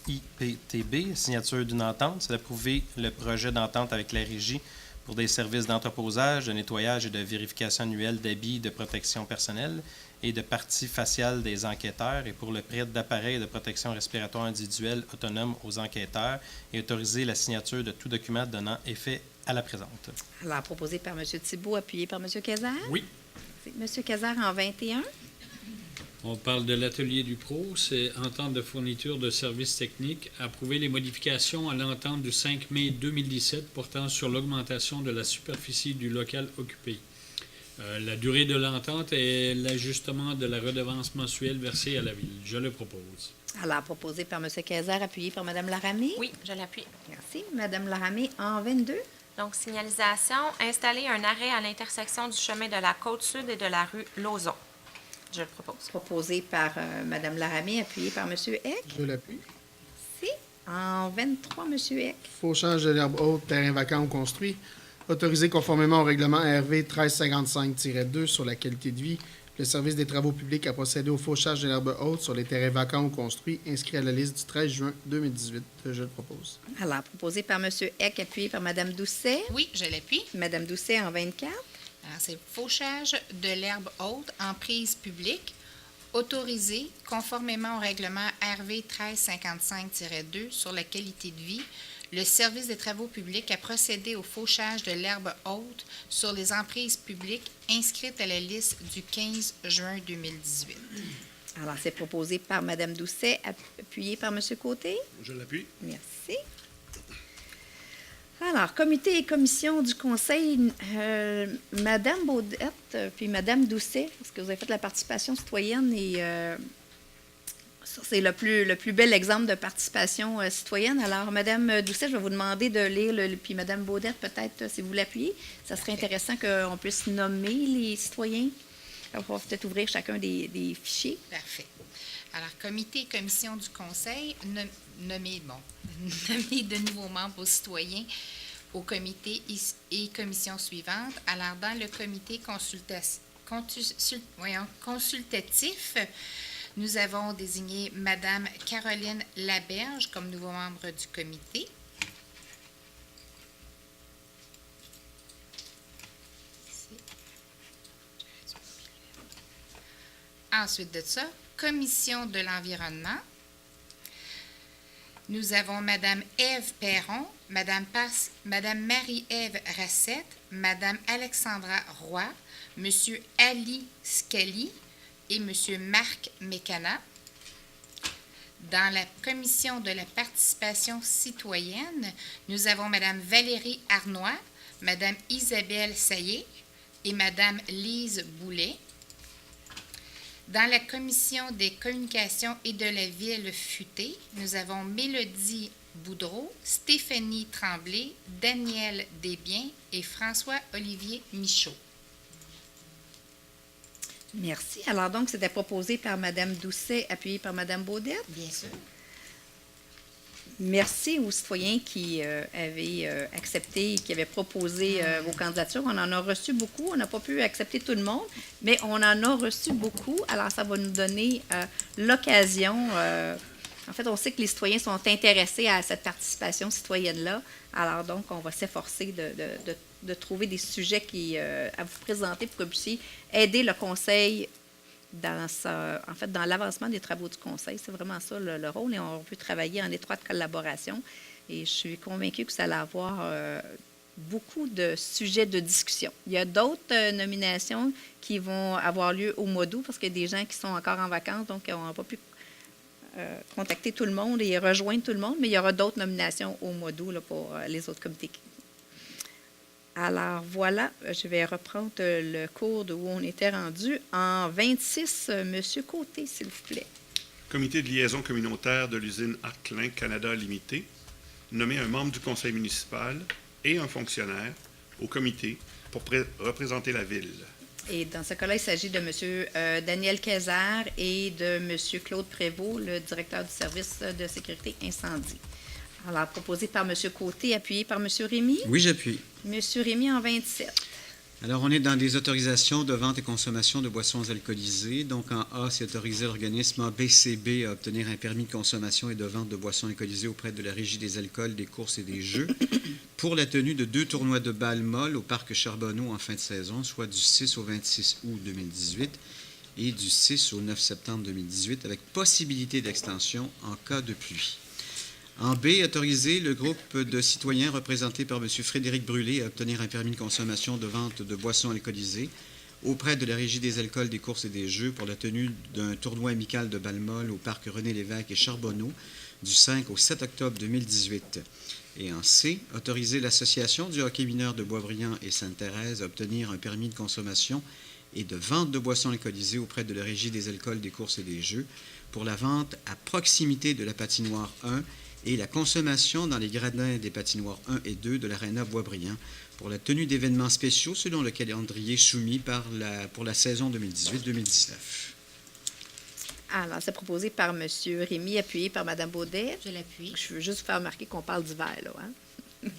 RIPTB, signature d'une entente, c'est d'approuver le projet d'entente avec la Régie pour des services d'entreposage, de nettoyage et de vérification annuelle d'habits de protection personnelle et de parties faciales des enquêteurs et pour le prêt d'appareils de protection respiratoire individuelle autonome aux enquêteurs et autoriser la signature de tout document donnant effet à la présente. Alors, proposé par Monsieur Thibault, appuyé par Monsieur Cazard. Oui. Monsieur Cazard, en 21. On parle de l'atelier du Pro, c'est entente de fourniture de services techniques. Approuver les modifications à l'entente du 5 mai 2017 portant sur l'augmentation de la superficie du local occupé. La durée de l'entente est l'ajustement de la redevance mensuelle versée à la Ville. Je le propose. Alors, proposé par Monsieur Cazard, appuyé par Madame Laramée. Oui, je l'appuie. Merci. Madame Laramée, en 22. Donc, signalisation, installer un arrêt à l'intersection du chemin de la Côte-Sud et de la rue Lauzon. Je le propose. Proposé par Madame Laramée, appuyé par Monsieur Eck. Je l'appuie. Merci. En 23, Monsieur Eck. Fauchage de l'herbe haute, terrain vacant ou construit. Autorisé conformément au règlement RV 1355-2 sur la qualité de vie. Le service des travaux publics a procédé au fauchage de l'herbe haute sur les terrains vacants ou construits, inscrit à la liste du 13 juin 2018. Je le propose. Alors, proposé par Monsieur Eck, appuyé par Madame Doucet. Oui, je l'appuie. Madame Doucet, en 24. Alors, c'est fauchage de l'herbe haute en prise publique, autorisé conformément au règlement RV 1355-2 sur la qualité de vie. Le service des travaux publics a procédé au fauchage de l'herbe haute sur les emprises publiques inscrites à la liste du 15 juin 2018. Alors, c'est proposé par Madame Doucet, appuyé par Monsieur Côté. Je l'appuie. Merci. Alors, comité et commission du conseil, Madame Baudette puis Madame Doucet, parce que vous avez fait la participation citoyenne et ça, c'est le plus bel exemple de participation citoyenne. Alors, Madame Doucet, je vais vous demander de lire, puis Madame Baudette, peut-être, si vous l'appuyez, ça serait intéressant qu'on puisse nommer les citoyens. On va peut-être ouvrir chacun des fichiers. Parfait. Alors, comité et commission du conseil, nommer de nouveaux membres aux citoyens au comité et commission suivantes. Alors, dans le comité consultatif, nous avons désigné Madame Caroline Laberge comme nouveau membre du comité. Ensuite de ça, commission de l'environnement. Nous avons Madame Ève Perron, Madame Marie-Ève Rassette, Madame Alexandra Roy, Monsieur Ali Scali et Monsieur Marc Mécana. Dans la commission de la participation citoyenne, nous avons Madame Valérie Arnois, Madame Isabelle Saillé et Madame Lise Boulet. Dans la commission des communications et de la ville futée, nous avons Mélodie Boudreau, Stéphanie Tremblay, Daniel Desbiens et François-Olivier Michaud. Merci. Alors donc, c'était proposé par Madame Doucet, appuyé par Madame Baudette. Bien sûr. Merci aux citoyens qui avaient accepté et qui avaient proposé vos candidatures. On en a reçu beaucoup. On n'a pas pu accepter tout le monde, mais on en a reçu beaucoup. Alors, ça va nous donner l'occasion. En fait, on sait que les citoyens sont intéressés à cette participation citoyenne-là. Alors, donc, on va s'efforcer de trouver des sujets à vous présenter pour que vous puissiez aider le conseil dans l'avancement des travaux du conseil. C'est vraiment ça le rôle et on veut travailler en étroite collaboration. Et je suis convaincue que ça va avoir beaucoup de sujets de discussion. Il y a d'autres nominations qui vont avoir lieu au mois d'août parce qu'il y a des gens qui sont encore en vacances, donc on n'a pas pu contacter tout le monde et rejoindre tout le monde, mais il y aura d'autres nominations au mois d'août pour les autres comités. Alors voilà, je vais reprendre le cours d'où on était rendu. En 26, M. Côté, s'il vous plaît. Comité de liaison communautaire de l'usine Arclin Canada Limitée, nommer un membre du conseil municipal et un fonctionnaire au comité pour représenter la ville. Et dans ce cas-là, il s'agit de M. Daniel Kayser et de M. Claude Prévost, le directeur du service de sécurité incendie. Alors, proposé par M. Côté, appuyé par M. Rémy. Oui, j'appuie. M. Rémy en 27. Alors, on est dans des autorisations de vente et consommation de boissons alcoolisées. Donc, en A, c'est autoriser l'organisme ABCB à obtenir un permis de consommation et de vente de boissons alcoolisées auprès de la Régie des alcools, des courses et des jeux pour la tenue de 2 tournois de balles molles au parc Charbonneau en fin de saison, soit du 6 au 26 août 2018 et du 6 au 9 septembre 2018, avec possibilité d'extension en cas de pluie. En B, autoriser le groupe de citoyens représenté par M. Frédéric Brûlé à obtenir un permis de consommation de vente de boissons alcoolisées auprès de la Régie des alcools, des courses et des jeux pour la tenue d'un tournoi amical de balle molle au parc René-Lévesque et Charbonneau du 5 au 7 octobre 2018. Et en C, autoriser l'Association du hockey mineur de Boisbriand et Sainte-Thérèse à obtenir un permis de consommation et de vente de boissons alcoolisées auprès de la Régie des alcools, des courses et des jeux pour la vente à proximité de la patinoire 1 et la consommation dans les gradins des patinoires 1 et 2 de l'Aréna Boisbriand pour la tenue d'événements spéciaux selon le calendrier soumis pour la saison 2018-2019. Alors, c'est proposé par M. Rémy, appuyé par Mme Baudet. Je l'appuie. Je veux juste vous faire remarquer qu'on parle d'hiver, là. Hein?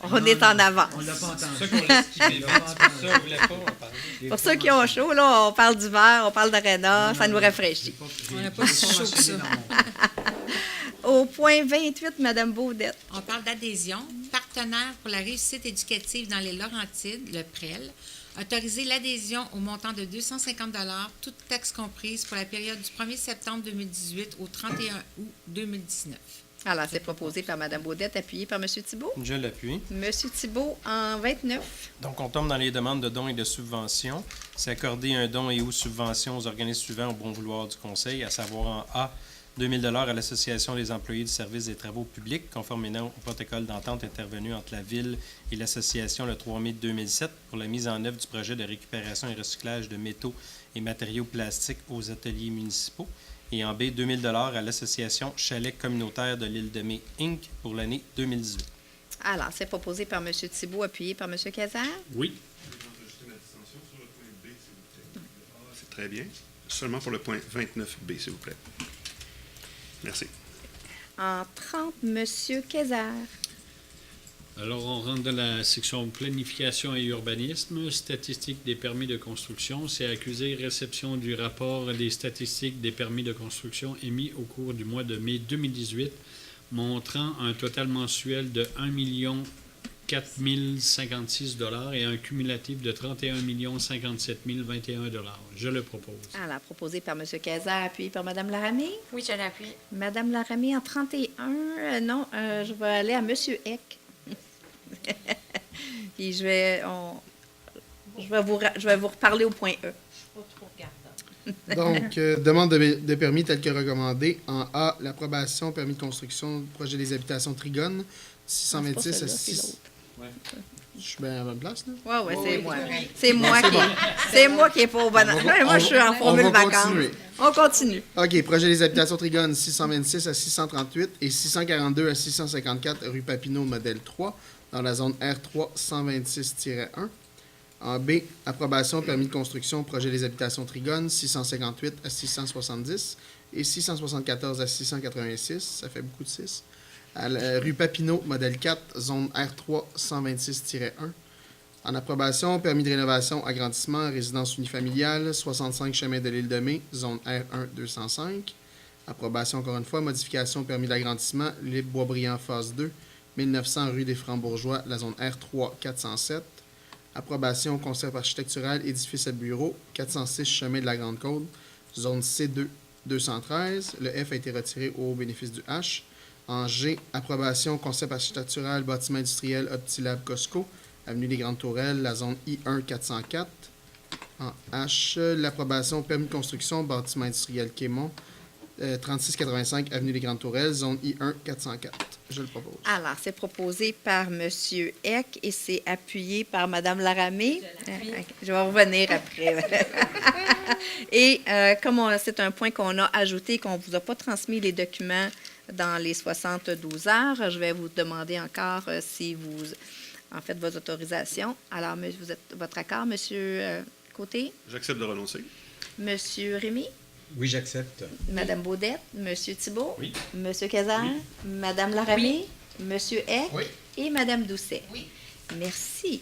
On est en avance. On l'a pas entendu. C'est ça qu'on l'a skippé. Ça, on voulait pas en parler. Pour ceux qui ont chaud, là, on parle d'hiver, on parle d'aréna, ça nous rafraîchit. On n'a pas si chaud que ça. Au point 28, Mme Baudette. On parle d'adhésion. Partenaire pour la réussite éducative dans les Laurentides, le PREL. Autoriser l'adhésion au montant de 250 toutes taxes comprises pour la période du 1er septembre 2018 au 31 août 2019. Alors, c'est proposé par Mme Baudette, appuyé par M. Thibault. Je l'appuie. M. Thibault en 29. Donc, on tombe dans les demandes de dons et de subventions. C'est accorder un don et ou subvention aux organismes suivants au bon vouloir du Conseil, à savoir en A, 2 000 à l'Association des employés du service des travaux publics, conformément au protocole d'entente intervenu entre la Ville et l'Association le 3 mai 2007 pour la mise en œuvre du projet de récupération et recyclage de métaux et matériaux plastiques aux ateliers municipaux. Et en B, 2 000 à l'Association Chalet communautaire de l'île de Mai, Inc. pour l'année 2018. Alors, c'est proposé par M. Thibault, appuyé par M. Kayser. Oui. C'est très bien. Seulement pour le point 29B, s'il vous plaît. Merci. En 30, M. Kayser. Alors, on rentre dans la section planification et urbanisme, statistiques des permis de construction. C'est accusé réception du rapport des statistiques des permis de construction émis au cours du mois de mai 2018, montrant un total mensuel de 1 4 056 $ et un cumulatif de 31 57 021 $. Je le propose. Alors, proposé par M. Kayser, appuyé par Mme Laramie. Oui, je l'appuie. Mme Laramie en 31. Je vais aller à M. Eck. Puis je vais vous reparler au point E. Donc, demande de permis tel que recommandé. En A, l'approbation, permis de construction, projet des habitations Trigone, 626 à 6. Je suis bien à la bonne place, là? Oui, c'est moi. C'est C'est moi qui n'ai pas au bon endroit. Moi, je suis en formule vacances. On continue. OK. Projet des habitations Trigone, 626 à 638 et 642 à 654 rue Papineau, modèle 3, dans la zone R3 126-1. En B, approbation, permis de construction, projet des habitations Trigone, 658 à 670 et 674 à 686. Ça fait beaucoup de 6. À la rue Papineau, modèle 4, zone R3 126-1. En approbation, permis de rénovation, agrandissement, résidence unifamiliale, 65 chemin de l'île de Mai, zone R1 205. Approbation, encore une fois, modification, permis d'agrandissement, l'île Boisbriand, phase 2, 1900 rue des Francs-Bourgeois, la zone R3 407. Approbation, concept architectural, édifice à bureau, 406 chemin de la Grande-Côte, zone C2 213. Le F a été retiré au bénéfice du H. En G, approbation, concept architectural, bâtiment industriel, Optilab Costco, avenue des Grandes Tourelles, la zone I1 404. En H, l'approbation, permis de construction, bâtiment industriel Quémont, 3685 avenue des Grandes Tourelles, zone I1 404. Je le propose. Alors, c'est proposé par M. Eck et c'est appuyé par Mme Laramie. Je vais revenir après. Et comme c'est un point qu'on a ajouté, qu'on ne vous a pas transmis les documents dans les 72 heures, je vais vous demander encore si vous en faites vos autorisations. Alors, votre accord, M. Côté? J'accepte de renoncer. Monsieur Rémy? Oui, j'accepte. Madame Baudette? Monsieur Thibault? Oui. Monsieur Cazard? Madame Laramée? Monsieur Eck? Oui. Et Madame Doucet? Oui. Merci.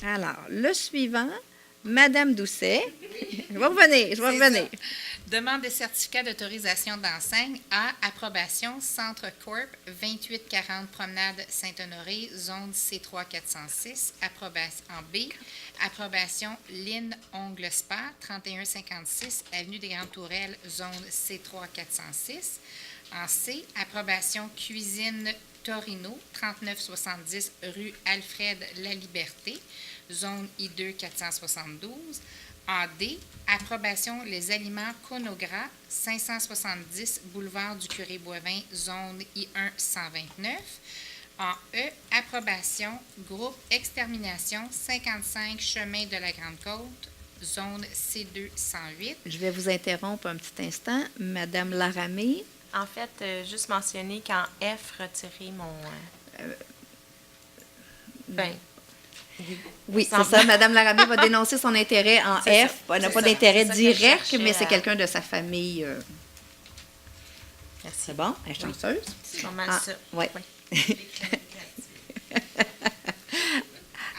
Alors, le suivant, Madame Doucet. Je vais revenir. Demande de certificat d'autorisation d'enseigne à approbation Centre Corp 2840 Promenade Saint-Honoré, zone C3-406. Approbation en B. Approbation Lynn Ongle Spa 3156 Avenue des Grandes Tourelles, zone C3-406. En C. Approbation Cuisine Torino 3970 rue Alfred Laliberté, zone I2 472. En D, approbation les aliments Conogra, 570 boulevard du Curé-Boivin, zone I1 129. En E, approbation groupe Extermination, 55 chemin de la Grande-Côte, zone C2 108. Je vais vous interrompre un petit instant. Madame Laramée. En fait, juste mentionner qu'en F, retirer mon... Oui, c'est ça. Madame Laramée va dénoncer son intérêt en C'est F. ça, Elle n'a c'est pas ça. d'intérêt C'est ça que direct, je cherchais mais c'est à- quelqu'un de sa famille. Merci. C'est bon? Elle est chanceuse? C'est normal ça. Oui.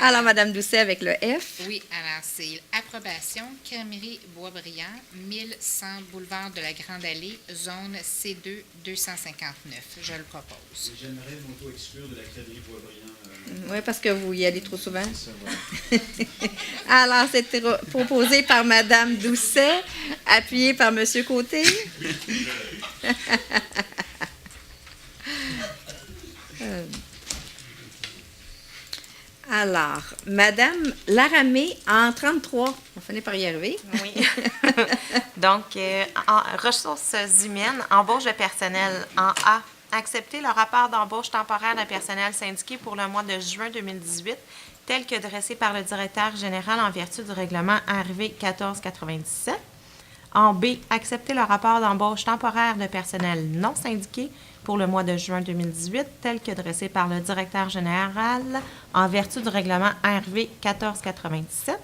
Alors, Madame Doucet avec le F. Oui, alors c'est approbation Crèmerie Boisbriand, 1100 boulevard de la Grande Allée, zone C2 259. Je le propose. J'aimerais m'auto-exclure de la crèmerie Boisbriand. Oui, parce que vous y allez trop souvent. Alors, c'était proposé par Madame Doucet, appuyé par Monsieur Côté. Alors, Madame Laramée, en 33, on finit par y arriver. Oui. Donc, ressources humaines, embauche de personnel. En A, accepter le rapport d'embauche temporaire de personnel syndiqué pour le mois de juin 2018, tel que dressé par le directeur général en vertu du règlement RV 1497. En B, accepter le rapport d'embauche temporaire de personnel non syndiqué pour le mois de juin 2018, tel que dressé par le directeur général en vertu du règlement RV 1497.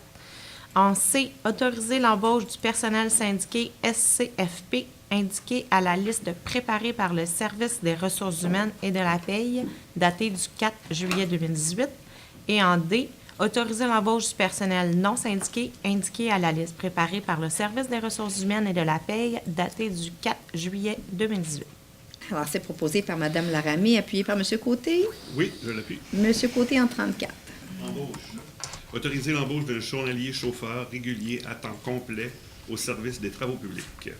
En C, autoriser l'embauche du personnel syndiqué SCFP indiqué à la liste préparée par le Service des ressources humaines et de la paye, datée du 4 juillet 2018. Et en D, autoriser l'embauche du personnel non syndiqué indiqué à la liste préparée par le Service des ressources humaines et de la paye, datée du 4 juillet 2018. Alors, c'est proposé par Madame Laramée, appuyé par Monsieur Côté. Oui, je l'appuie. Monsieur Côté en 34. Embauche. Autoriser l'embauche d'un journalier chauffeur régulier à temps complet au service des travaux publics.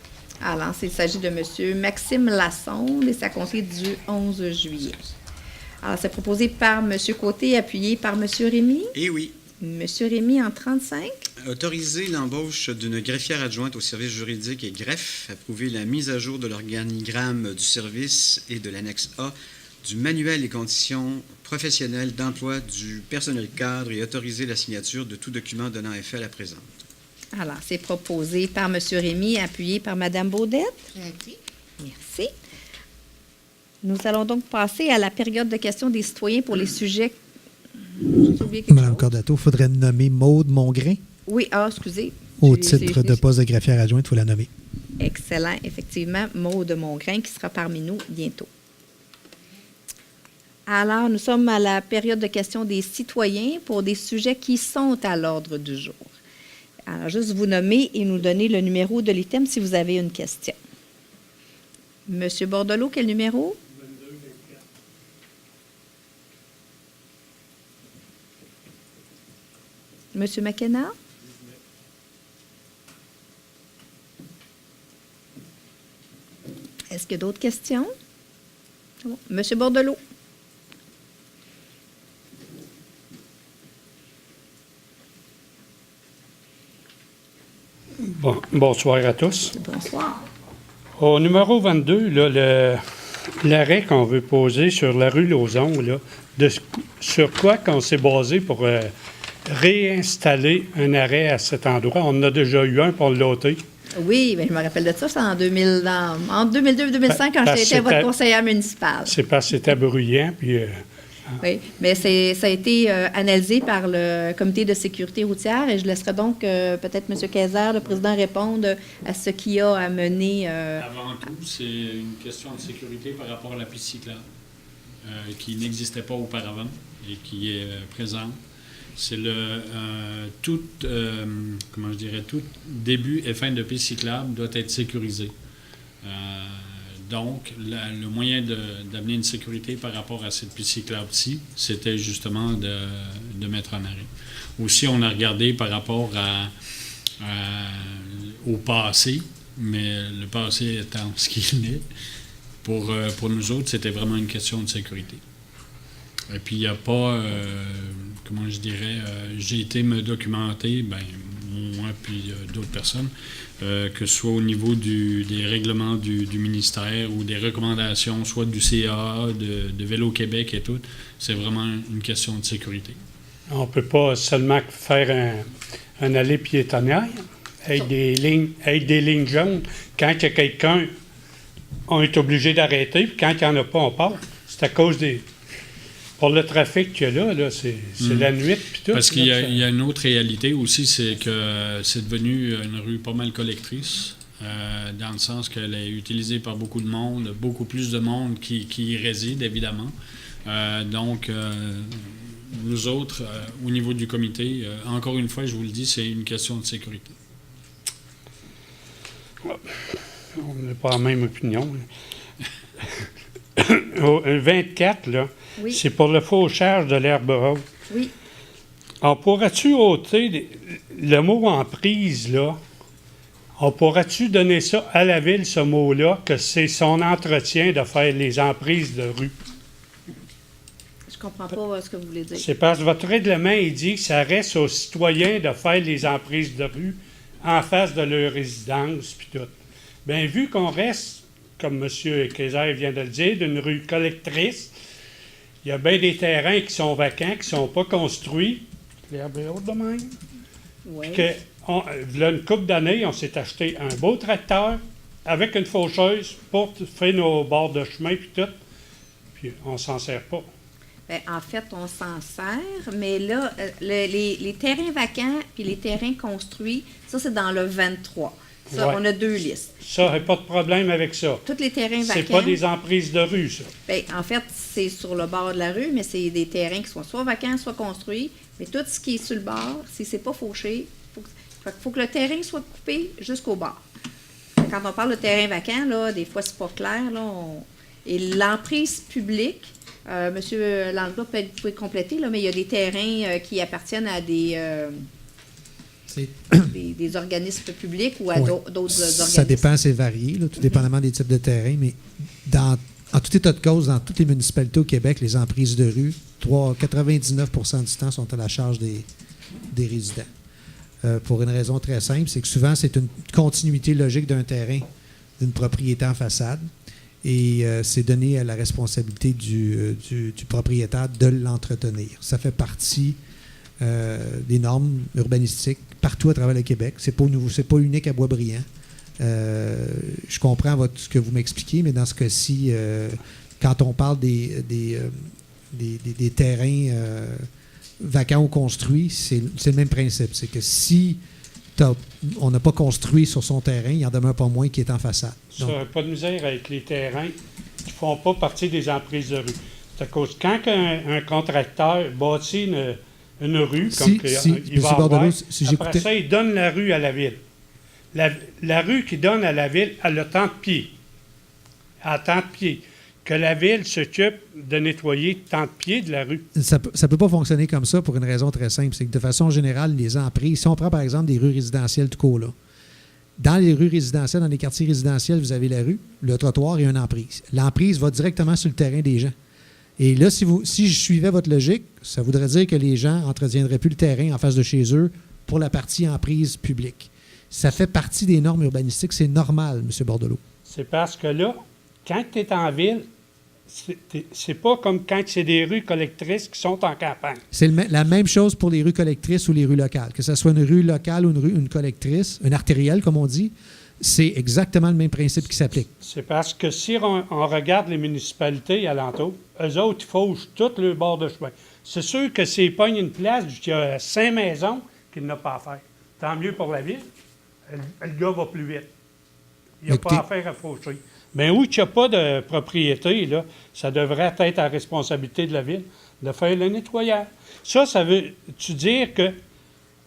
Alors, il s'agit de Monsieur Maxime Lassonde et ça compte du 11 juillet. Alors, c'est proposé par Monsieur Côté, appuyé par Monsieur Rémy. Et oui. Monsieur Rémy en 35. Autoriser l'embauche d'une greffière adjointe au service juridique et greffe, approuver la mise à jour de l'organigramme du service et de l'annexe A du manuel et conditions professionnelles d'emploi du personnel cadre et autoriser la signature de tout document donnant effet à la présente. Alors, c'est proposé par Monsieur Rémy, appuyé par Madame Baudette. Merci. Nous allons donc passer à la période de questions des citoyens pour les sujets. J'ai oublié quelque Madame chose? Cordato, il faudrait nommer Maude Mongrain. Oui, excusez. Au J'ai- titre de poste de greffière adjointe, il faut la nommer. Excellent, effectivement. Maude Mongrain qui sera parmi nous bientôt. Alors, nous sommes à la période de questions des citoyens pour des sujets qui sont à l'ordre du jour. Alors, juste vous nommer et nous donner le numéro de l'item si vous avez une question. Monsieur Bordelot, quel numéro? 22-24. Monsieur McKenna? Est-ce qu'il y a d'autres questions? C'est bon. Monsieur Bordelot? Bonsoir à tous. Bonsoir. Au numéro 22, là, l'arrêt qu'on veut poser sur la rue Lauson, là, sur quoi qu'on s'est basé pour réinstaller un arrêt à cet endroit? On en a déjà eu un pour l'ôter. Oui, mais je me rappelle de ça, c'est en 2002 et 2005 quand Parce j'étais que votre c'était- conseillère municipale. C'est parce que c'était bruyant, puis Oui, mais ça a été analysé par le Comité de sécurité routière et je laisserai donc peut-être M. Kayser, le président, répondre à ce qui a amené... Avant tout, c'est une question de sécurité par rapport à la piste cyclable qui n'existait pas auparavant et qui est présente. C'est tout début et fin de piste cyclable doit être sécurisé. Donc, le moyen d'amener une sécurité par rapport à cette piste cyclable-ci, c'était justement de mettre en arrêt. Aussi, on a regardé par rapport au passé, mais le passé étant ce qu'il est, pour nous autres, c'était vraiment une question de sécurité. Et puis, il n'y a pas, j'ai été me documenter, moi puis d'autres personnes, que ce soit au niveau des règlements du ministère ou des recommandations, soit du CA, de Vélo Québec et tout, c'est vraiment une question de sécurité. On ne peut pas seulement faire un allée piétonnière avec des lignes jaunes. Quand il y a quelqu'un, on est obligé d'arrêter, puis quand il n'y en a pas, on part. C'est à cause des... Pour le trafic qu'il y a là, c'est la nuit puis tout. Parce qu'il y a une autre réalité aussi, c'est que c'est devenu une rue pas mal collectrice, dans le sens qu'elle est utilisée par beaucoup de monde, beaucoup plus de monde qui y réside, évidemment. Donc, nous autres, au niveau du comité, encore une fois, je vous le dis, c'est une question de sécurité. On n'a pas la même opinion. Au 24, là, oui. C'est pour le fauchage de l'herbe rose. Oui. On pourrait-tu ôter le mot emprise, là? On pourrait-tu donner ça à la ville, ce mot-là, que c'est son entretien de faire les emprises de rue? Je comprends pas ce que vous voulez dire. C'est parce que votre règlement, il dit que ça reste aux citoyens de faire les emprises de rue en face de leur résidence, puis tout. Bien, vu qu'on reste, comme M. Kayser vient de le dire, d'une rue collectrice, il y a bien des terrains qui sont vacants, qui ne sont pas construits. L'herbe est haute de même. Oui. Là, une couple d'années, on s'est acheté un beau tracteur avec une faucheuse pour faire nos bords de chemin puis tout. Puis on s'en sert pas. Bien, en fait, on s'en sert, mais là, les terrains vacants puis les terrains construits, ça, c'est dans le 23. Ça, ouais. On a 2 listes. Ça, il n'y a pas de problème avec ça. Tous les terrains vacants. C'est pas des emprises de rue, ça. Bien, en fait, c'est sur le bord de la rue, mais c'est des terrains qui sont soit vacants, soit construits. Mais tout ce qui est sur le bord, si c'est pas fauché, il faut que le terrain soit coupé jusqu'au bord. Quand on parle de terrain vacant, là, des fois, c'est pas clair. Là, Et l'emprise publique, M. Landry peut compléter, là, mais il y a des terrains qui appartiennent à des organismes publics ou à d'autres organismes. Ça dépend, c'est varié, là, tout dépendamment des types de terrains, mais en tout état de cause, dans toutes les municipalités au Québec, les emprises de rue, 99% du temps sont à la charge des résidents. Pour une raison très simple, c'est que souvent, c'est une continuité logique d'un terrain, d'une propriété en façade, et c'est donné à la responsabilité du propriétaire de l'entretenir. Ça fait partie des normes urbanistiques partout à travers le Québec. C'est pas nouveau, c'est pas unique à Boisbriand. Je comprends ce que vous m'expliquez, mais dans ce cas-ci, quand on parle des terrains vacants ou construits, c'est le même principe. C'est que si on n'a pas construit sur son terrain, il en demeure pas moins qui est en façade. Donc, ça n'a pas de misère avec les terrains qui ne font pas partie des emprises de rue. C'est à cause quand un contracteur bâtit une rue, comme il va avoir, après ça, il donne la rue à la ville. La rue qui donne à la ville, elle a tant de pieds. Elle a tant de pieds. Que la ville s'occupe de nettoyer tant de pieds de la rue. Ça ne peut pas fonctionner comme ça pour une raison très simple. C'est que de façon générale, les emprises, si on prend par exemple des rues résidentielles tout court, là, dans les rues résidentielles, dans les quartiers résidentiels, vous avez la rue, le trottoir et une emprise. L'emprise va directement sur le terrain des gens. Et là, si je suivais votre logique, ça voudrait dire que les gens n'entretiendraient plus le terrain en face de chez eux pour la partie emprise publique. Ça fait partie des normes urbanistiques, c'est normal, M. Bordelot. C'est parce que là, quand tu es en ville, c'est pas comme quand c'est des rues collectrices qui sont en campagne. C'est la même chose pour les rues collectrices ou les rues locales. Que ce soit une rue locale ou une collectrice, une artérielle, comme on dit, C'est exactement le même principe qui s'applique. C'est parce que si on regarde les municipalités alentour, eux autres, ils fauchent tout le bord de chemin. C'est sûr que s'ils pognent une place, il y a 5 maisons qu'il n'a pas à faire. Tant mieux pour la ville. Le gars va plus vite. Il n'y a pas affaire à faucher. Mais où il n'y a pas de propriété, là, ça devrait être à la responsabilité de la ville de faire le nettoyage. Ça veut-tu dire que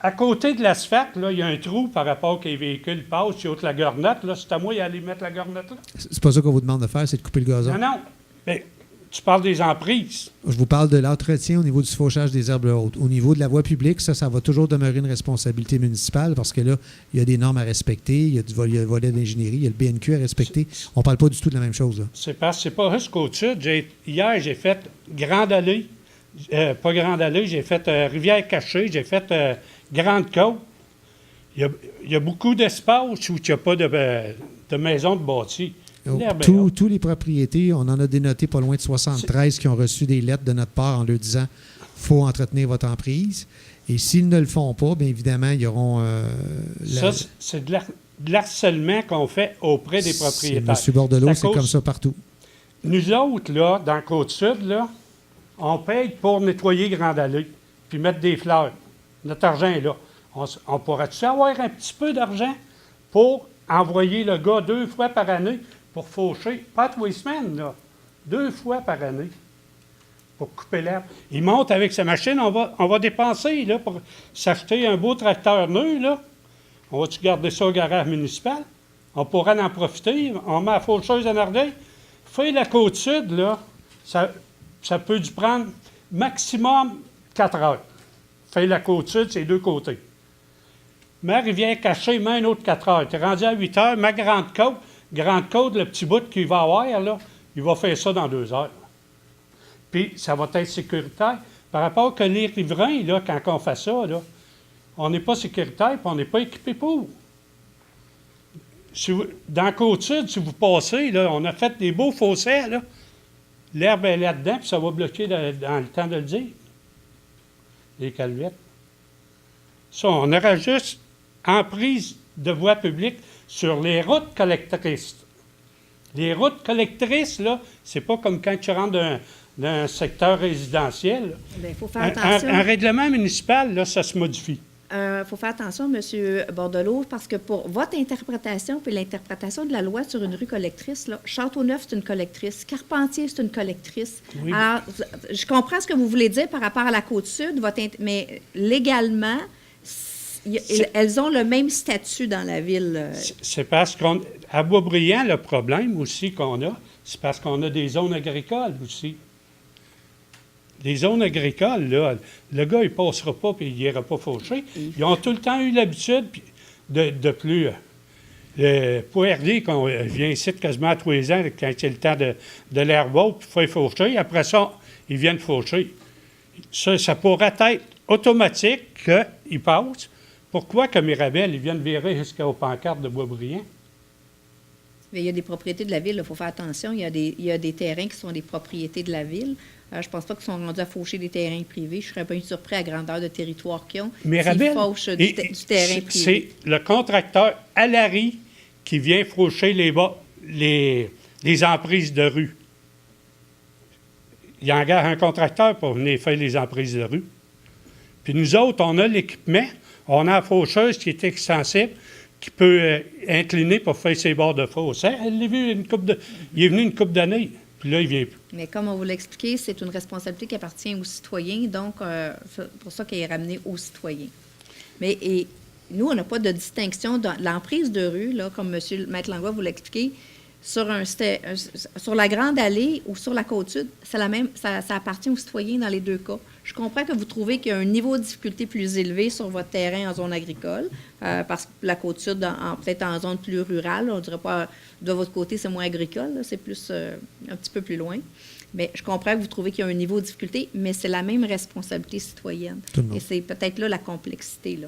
à côté de l'asphalte, là, il y a un trou par rapport que les véhicules passent, il y a la gornotte, là, c'est à moi d'aller mettre la gornotte là? C'est pas ça qu'on vous demande de faire, c'est de couper le gazon. Non. Mais tu parles des emprises. Je vous parle de l'entretien au niveau du fauchage des herbes hautes. Au niveau de la voie publique, ça va toujours demeurer une responsabilité municipale parce que là, il y a des normes à respecter, il y a le volet d'ingénierie, il y a le BNQ à respecter. On ne parle pas du tout de la même chose. Là. C'est parce que c'est pas juste qu'au-dessus. Hier, j'ai fait Grande Allée. Pas Grande Allée, j'ai fait Rivière-Cachée, j'ai fait Grande Côte. Il y a beaucoup d'espace où il n'y a pas de maison de bâti. Tous les propriétés, on en a dénoté pas loin de 73 qui ont reçu des lettres de notre part en leur disant « faut entretenir votre emprise ». Et s'ils ne le font pas, bien évidemment, ils auront... c'est de l'harcèlement qu'on fait auprès des propriétaires. M. Bordelot, c'est comme ça partout. Nous autres, là, dans la Côte-Sud, là, on paye pour nettoyer Grande Allée puis mettre des fleurs. Notre argent est là. On pourrait-tu avoir un petit peu d'argent pour envoyer le gars 2 fois par année pour faucher, pas tous les semaines, là, 2 fois par année pour couper l'herbe. Il monte avec sa machine, on va dépenser là, pour s'acheter un beau tracteur neuf, là. On va-tu garder ça au garage municipal? On pourra en profiter. On met la faucheuse en Ardeuil. Faire la Côte-Sud, là, ça peut dû prendre maximum 4 heures. Faire la Côte-Sud, c'est 2 côtés. Ma Rivière-Cachée, met un autre 4 heures. Tu es rendu à 8 heures. Ma Grande-Côte, le petit bout qu'il va avoir, là, il va faire ça dans 2 heures. Puis, ça va être sécuritaire. Par rapport que les riverains, là, quand on fait ça, là, on n'est pas sécuritaire et on n'est pas équipé pour. Dans la Côte-Sud, si vous passez, là, on a fait des beaux fossés, là. L'herbe est là-dedans, puis ça va bloquer dans le temps de le dire. Les calvettes. Ça, on aura juste emprise de voie publique sur les routes collectrices. Les routes collectrices, là, c'est pas comme quand tu rentres d'un secteur résidentiel. Il faut faire attention. Un règlement municipal, là, ça se modifie. Il faut faire attention, M. Bordelot, parce que pour votre interprétation puis l'interprétation de la loi sur une rue collectrice, là, Châteauneuf, c'est une collectrice. Carpentier, c'est une collectrice. Oui. Alors, je comprends ce que vous voulez dire par rapport à la Côte-Sud, mais légalement, elles ont le même statut dans la ville. C'est parce qu'à Boisbriand, le problème aussi qu'on a, c'est parce qu'on a des zones agricoles aussi. Les zones agricoles, là, le gars, il ne passera pas et il n'ira pas faucher. Ils ont tout le temps eu l'habitude de plus. Le PORD, qu'on vient ici quasiment à tous les ans, quand il y a le temps de l'herbe haute, puis il faut faucher. Après ça, ils viennent faucher. Ça pourrait être automatique qu'ils passent. Pourquoi que Mirabel, ils viennent virer jusqu'aux pancartes de Boisbriand? Mais il y a des propriétés de la ville, il faut faire attention. Il y a des terrains qui sont des propriétés de la ville. Je ne pense pas qu'ils sont rendus à faucher des terrains privés. Je serais pas surpris à la grandeur de territoire qu'ils ont. Mirabel, s'ils fauchent du terrain privé. C'est le contracteur Alary qui vient faucher les emprises de rue. Il engage un contracteur pour venir faire les emprises de rue. Puis nous autres, on a l'équipement. On a la faucheuse qui est extensible, qui peut incliner pour faire ses bords de fosse. Elle l'a vu il est venu une couple d'années, puis là, il ne vient plus. Mais comme on vous l'a expliqué, c'est une responsabilité qui appartient aux citoyens, donc c'est pour ça qu'elle est ramenée aux citoyens. Mais nous, on n'a pas de distinction dans l'emprise de rue, là, comme M. Maître Langlois vous l'a expliqué, sur la Grande Allée ou sur la Côte-Sud, c'est la même, ça appartient aux citoyens dans les 2 cas. Je comprends que vous trouvez qu'il y a un niveau de difficulté plus élevé sur votre terrain en zone agricole, parce que la Côte-Sud, peut-être en zone plus rurale, on ne dirait pas de votre côté, c'est moins agricole, là, c'est plus un petit peu plus loin. Mais je comprends que vous trouvez qu'il y a un niveau de difficulté, mais c'est la même responsabilité citoyenne. Et c'est peut-être là la complexité. Là.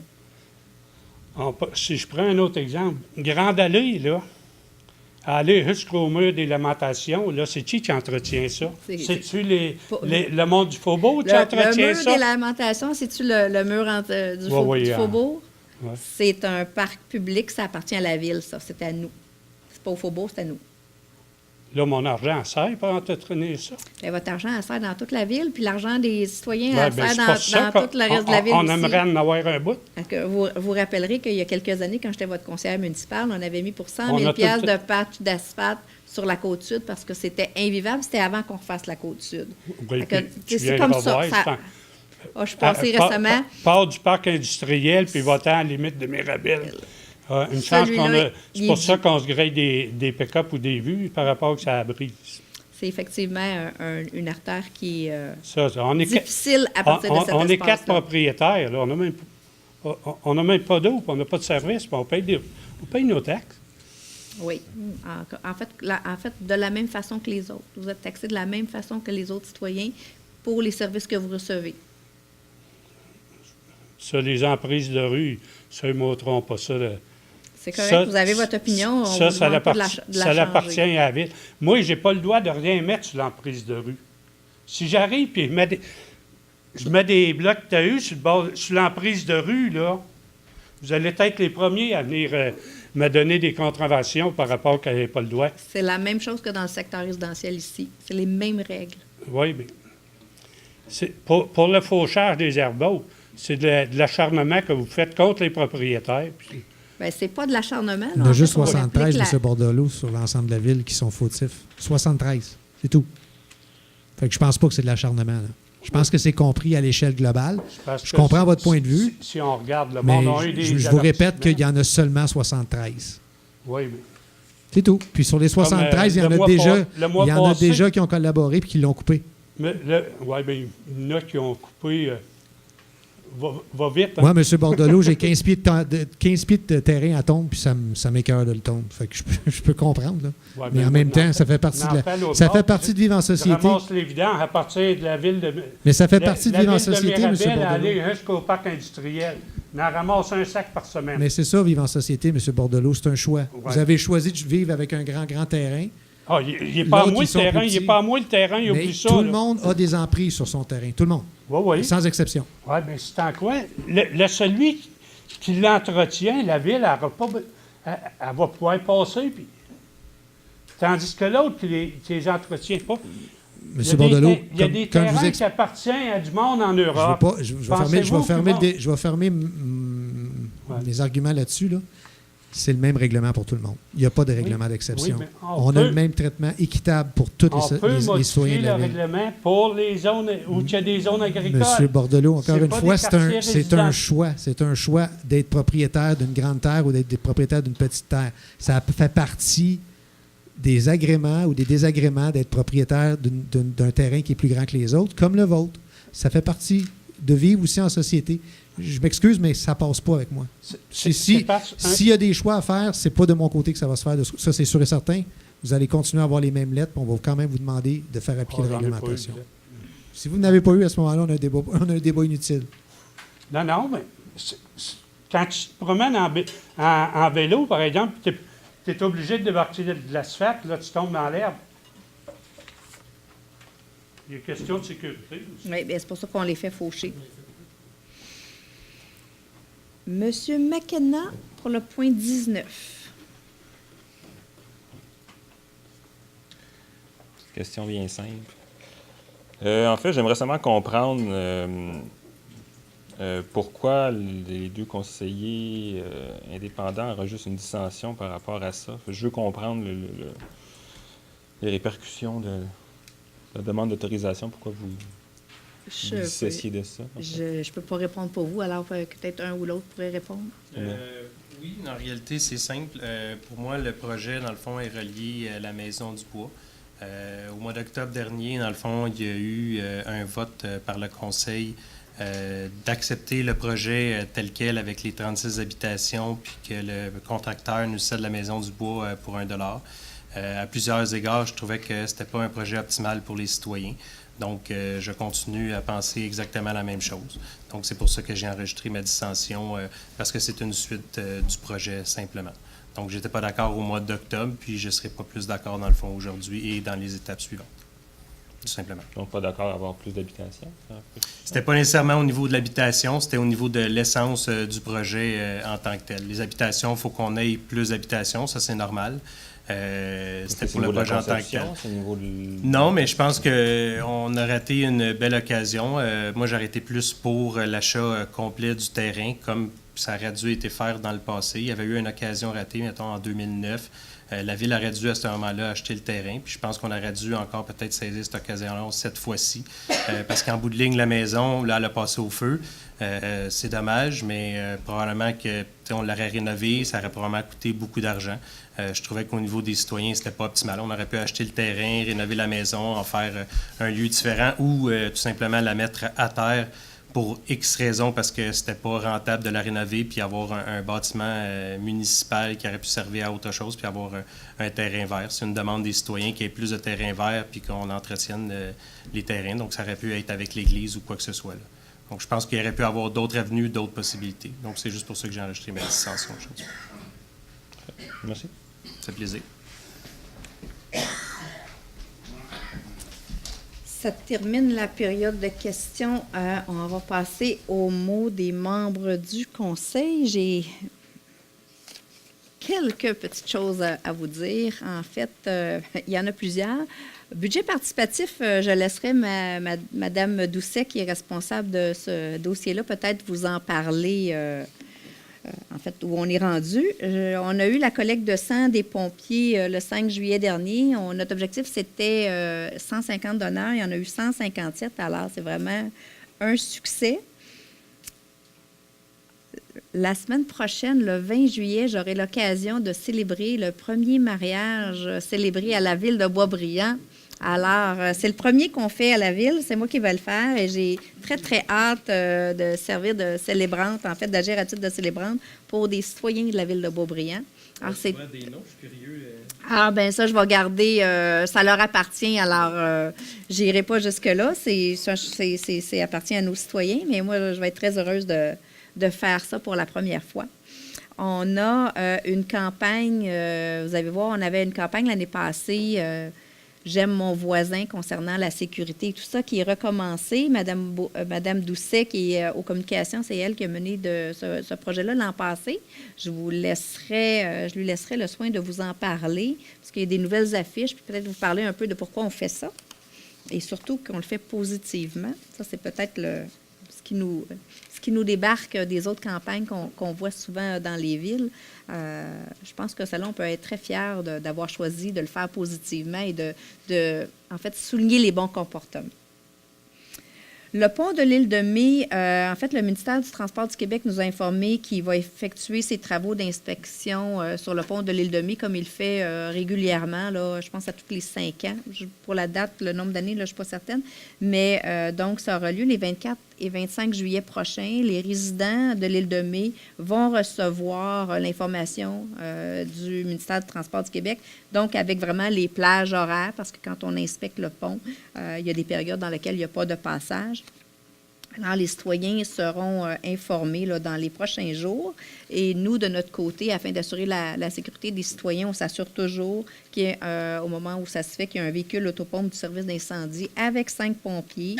Si je prends un autre exemple, Grande Allée, là, aller jusqu'au mur des lamentations, là, c'est qui entretient ça? C'est-tu le monde du Faubourg qui entretient ça? Le mur des lamentations, c'est-tu le mur du Faubourg? Ouais. C'est un parc public, ça appartient à la ville, ça. C'est à nous. C'est pas au Faubourg, c'est à nous. Là, mon argent sert pour entretenir ça. Bien, votre argent, elle sert dans toute la ville, puis l'argent des citoyens, Ouais, elle ben, sert c'est pour ça dans tout le reste de la ville on aussi. aimerait en avoir un bout. Fait que vous rappellerez qu'il y a quelques années, quand j'étais votre conseillère municipale, on avait mis pour 100 On 000 a piastres tout- de patch d'asphalte sur la Côte-Sud parce que c'était invivable. C'était avant qu'on refasse la Côte-Sud. Oui, Fait que, puis tu sais, tu c'est comme ça. viendras voir, Ça- c'est Ah, je suis passée récemment. Part du parc industriel, puis va-t'en à la limite de Mirabel. Une chance Celui-là, qu'on a. il C'est pour est ça qu'on se grille des pick-up ou des vues par rapport à que ça brise. C'est effectivement une artère qui est On est difficile à partir de cet on est espace-là. 4 propriétaires. Là. On n'a même pas d'eau, puis on n'a pas de service, puis on paye nos taxes. Oui. En fait, de la même façon que les autres. Vous êtes taxés de la même façon que les autres citoyens pour les services que vous recevez. Ça, les emprises de rue, ça, ils ne montreront pas ça. C'est correct, Ça, vous avez votre opinion. On Ça, vous demande pas de la ça appartient changer. à la ville. Moi, je n'ai pas le droit de rien mettre sur l'emprise de rue. Si j'arrive et je mets des blocs TAU sur l'emprise de rue, là, vous allez être les premiers à venir me donner des contraventions par rapport qu'elle n'avait pas le droit. C'est la même chose que dans le secteur résidentiel ici. C'est les mêmes règles. Oui, mais pour le fauchage des herbeaux, c'est de l'acharnement que vous faites contre les propriétaires. Puis, Bien, c'est pas de l'acharnement. Il y en a juste 73, M. Bordelot, sur l'ensemble de la ville qui sont fautifs. 73, c'est tout. Fait que je pense pas que c'est de l'acharnement. Là. Je pense que c'est compris à l'échelle globale. Je comprends votre point de vue. Si on regarde, le Mais monde a eu des je vous répète avertissements. qu'il y en a seulement 73. Oui, mais C'est tout. Puis sur les 73, il y en le a mois déjà, le mois il y en a passé- déjà qui ont collaboré et qui l'ont coupé. mais oui, bien, il y en a qui ont coupé. Va vite. Hein? Moi, M. Bordelot, j'ai 15 pieds de terrain à tombe, puis ça m'écoeure de le tomber. Fait que je peux comprendre. Là. Ouais, mais ben, en même moi, temps, ça fait partie ça fait partie de vivre en Je société. ramasse les vidanges à partir de la ville de... Mais ça fait partie de vivre en La ville société, de M. Mirabel, Bordelot. aller jusqu'au parc industriel. On en ramasse un sac par semaine. Mais c'est ça, vivre en société, M. Bordelot, c'est un choix. Ouais. Vous avez choisi de vivre avec un grand terrain. Ah, il n'est pas à L'autre, moi le ils sont terrain. plus Il n'est petits. pas à moi le terrain. Il Mais oublie ça. tout le là. monde a des emprises sur son terrain. Tout le monde. Oui, oui. Sans exception. Oui, mais c'est en quoi? Celui qui l'entretient, la ville, elle va pouvoir passer. Puis... Tandis que l'autre qui les entretient pas. M. Bordelot, il y a des comme je vous terrains ai qui appartiennent à du monde en Je Europe. vais fermer mes arguments là-dessus. Là. C'est le même règlement pour tout le monde. Il n'y a pas de règlement d'exception. Oui, mais on a le même traitement équitable pour tous On peut les modifier citoyens de le la ville. règlement pour les zones où il y a des zones agricoles. Monsieur Bordelot, encore une pas fois, des quartiers c'est résidents. un choix. C'est un choix d'être propriétaire d'une grande terre ou d'être propriétaire d'une petite terre. Ça fait partie des agréments ou des désagréments d'être propriétaire d'un terrain qui est plus grand que les autres, comme le vôtre. Ça fait partie de vivre aussi en société. Je m'excuse, mais ça passe pas avec moi. S'il y a des choix à faire, c'est pas de mon côté que ça va se faire. Ça, c'est sûr et certain. Vous allez continuer à avoir les mêmes lettres, puis on va quand même vous demander de faire appliquer la réglementation. Si vous n'avez pas eu, à ce moment-là, on a un débat inutile. Non, mais quand tu te promènes en vélo, par exemple, tu es obligé de débarquer de l'asphalte, là, tu tombes dans l'herbe. Il y a question de sécurité aussi. Oui, bien, c'est pour ça qu'on les fait faucher. Monsieur McKenna, pour le point 19. Question bien simple. En fait, j'aimerais seulement comprendre pourquoi les deux conseillers indépendants enregistrent une dissension par rapport à ça. Je veux comprendre les répercussions de la demande d'autorisation. Pourquoi vous dissociez de ça? Je ne peux pas répondre pour vous, alors peut-être un ou l'autre pourrait répondre. Oui, en réalité, c'est simple. Pour moi, le projet, dans le fond, est relié à la Maison du Bois. Au mois d'octobre dernier, dans le fond, il y a eu un vote par le Conseil d'accepter le projet tel quel avec les 36 habitations, puis que le contracteur nous cède la Maison du Bois pour $1. À plusieurs égards, je trouvais que c'était pas un projet optimal pour les citoyens. Donc, je continue à penser exactement la même chose. Donc, c'est pour ça que j'ai enregistré ma dissension, parce que c'est une suite du projet, simplement. Donc, je n'étais pas d'accord au mois d'octobre, puis je ne serai pas plus d'accord, dans le fond, aujourd'hui et dans les étapes suivantes. tout simplement. Donc, pas d'accord à avoir plus d'habitations? C'était pas nécessairement au niveau de l'habitation, c'était au niveau de l'essence du projet en tant que tel. Les habitations, il faut qu'on ait plus d'habitations, ça c'est normal. C'était pour le projet en tant que tel. Non, mais je pense qu'on a raté une belle occasion. Moi, j'aurais été plus pour l'achat complet du terrain, comme ça aurait dû être fait dans le passé. Il y avait eu une occasion ratée, mettons, en 2009. La Ville aurait dû, à ce moment-là, acheter le terrain. Puis je pense qu'on aurait dû encore peut-être saisir cette occasion-là cette fois-ci. Parce qu'en bout de ligne, la maison, là, elle a passé au feu. C'est dommage, mais probablement qu'on l'aurait rénové. Ça aurait probablement coûté beaucoup d'argent. Je trouvais qu'au niveau des citoyens, c'était pas optimal. On aurait pu acheter le terrain, rénover la maison, en faire un lieu différent ou tout simplement la mettre à terre pour X raisons, parce que c'était pas rentable de la rénover, puis avoir un bâtiment municipal qui aurait pu servir à autre chose, puis avoir un terrain vert. C'est une demande des citoyens qu'il y ait plus de terrains verts, puis qu'on entretienne les terrains. Donc, ça aurait pu être avec l'Église ou quoi que ce soit, là. Donc, je pense qu'il aurait pu avoir d'autres avenues, d'autres possibilités. Donc, c'est juste pour ça que j'ai enregistré ma dissension aujourd'hui. Merci. Ça fait plaisir. Ça termine la période de questions. On va passer aux mots des membres du Conseil. J'ai quelques petites choses à vous dire. En fait, il y en a plusieurs. Budget participatif, je laisserai Mme Doucet, qui est responsable de ce dossier-là, peut-être vous en parler, en fait, où on est rendu. On a eu la collecte de sang des pompiers le 5 juillet dernier. Notre objectif, c'était 150 donneurs. Il y en a eu 157. Alors, c'est vraiment un succès. La semaine prochaine, le 20 juillet, j'aurai l'occasion de célébrer le premier mariage célébré à la ville de Boisbriand. Alors, c'est le premier qu'on fait à la ville. C'est moi qui vais le faire et j'ai très, très hâte de servir de célébrante, en fait, d'agir à titre de célébrante pour des citoyens de la ville de Boisbriand. Alors, c'est... des noms, je suis curieux. Ah, bien, ça, je vais garder. Ça leur appartient, alors j'irai pas jusque-là. C'est appartient à nos citoyens, mais moi, je vais être très heureuse de faire ça pour la première fois. On a une campagne, vous allez voir, on avait une campagne l'année passée, J'aime mon voisin concernant la sécurité et tout ça, qui est recommencé. Madame Doucet, qui est aux communications, c'est elle qui a mené ce projet-là l'an passé. Je lui laisserai le soin de vous en parler, parce qu'il y a des nouvelles affiches, puis peut-être vous parler un peu de pourquoi on fait ça, et surtout qu'on le fait positivement. Ça, c'est peut-être ce qui nous débarque des autres campagnes qu'on voit souvent dans les villes. Je pense que celle-là, on peut être très fiers d'avoir choisi de le faire positivement et de en fait, souligner les bons comportements. Le pont de l'île de Mai, en fait, le ministère du Transport du Québec nous a informé qu'il va effectuer ses travaux d'inspection sur le pont de l'île de Mai, comme il le fait régulièrement, là, je pense à tous les 5 ans. Pour la date, le nombre d'années, là, je ne suis pas certaine. Mais donc, ça aura lieu les 24 et 25 juillet prochains. Les résidents de l'île de Mai vont recevoir l'information du ministère du Transport du Québec, donc avec vraiment les plages horaires, parce que quand on inspecte le pont, il y a des périodes dans lesquelles il n'y a pas de passage. Alors, les citoyens seront informés là, dans les prochains jours. Et nous, de notre côté, afin d'assurer la sécurité des citoyens, on s'assure toujours qu'au moment où ça se fait, qu'il y a un véhicule autopompe du service d'incendie avec 5 pompiers,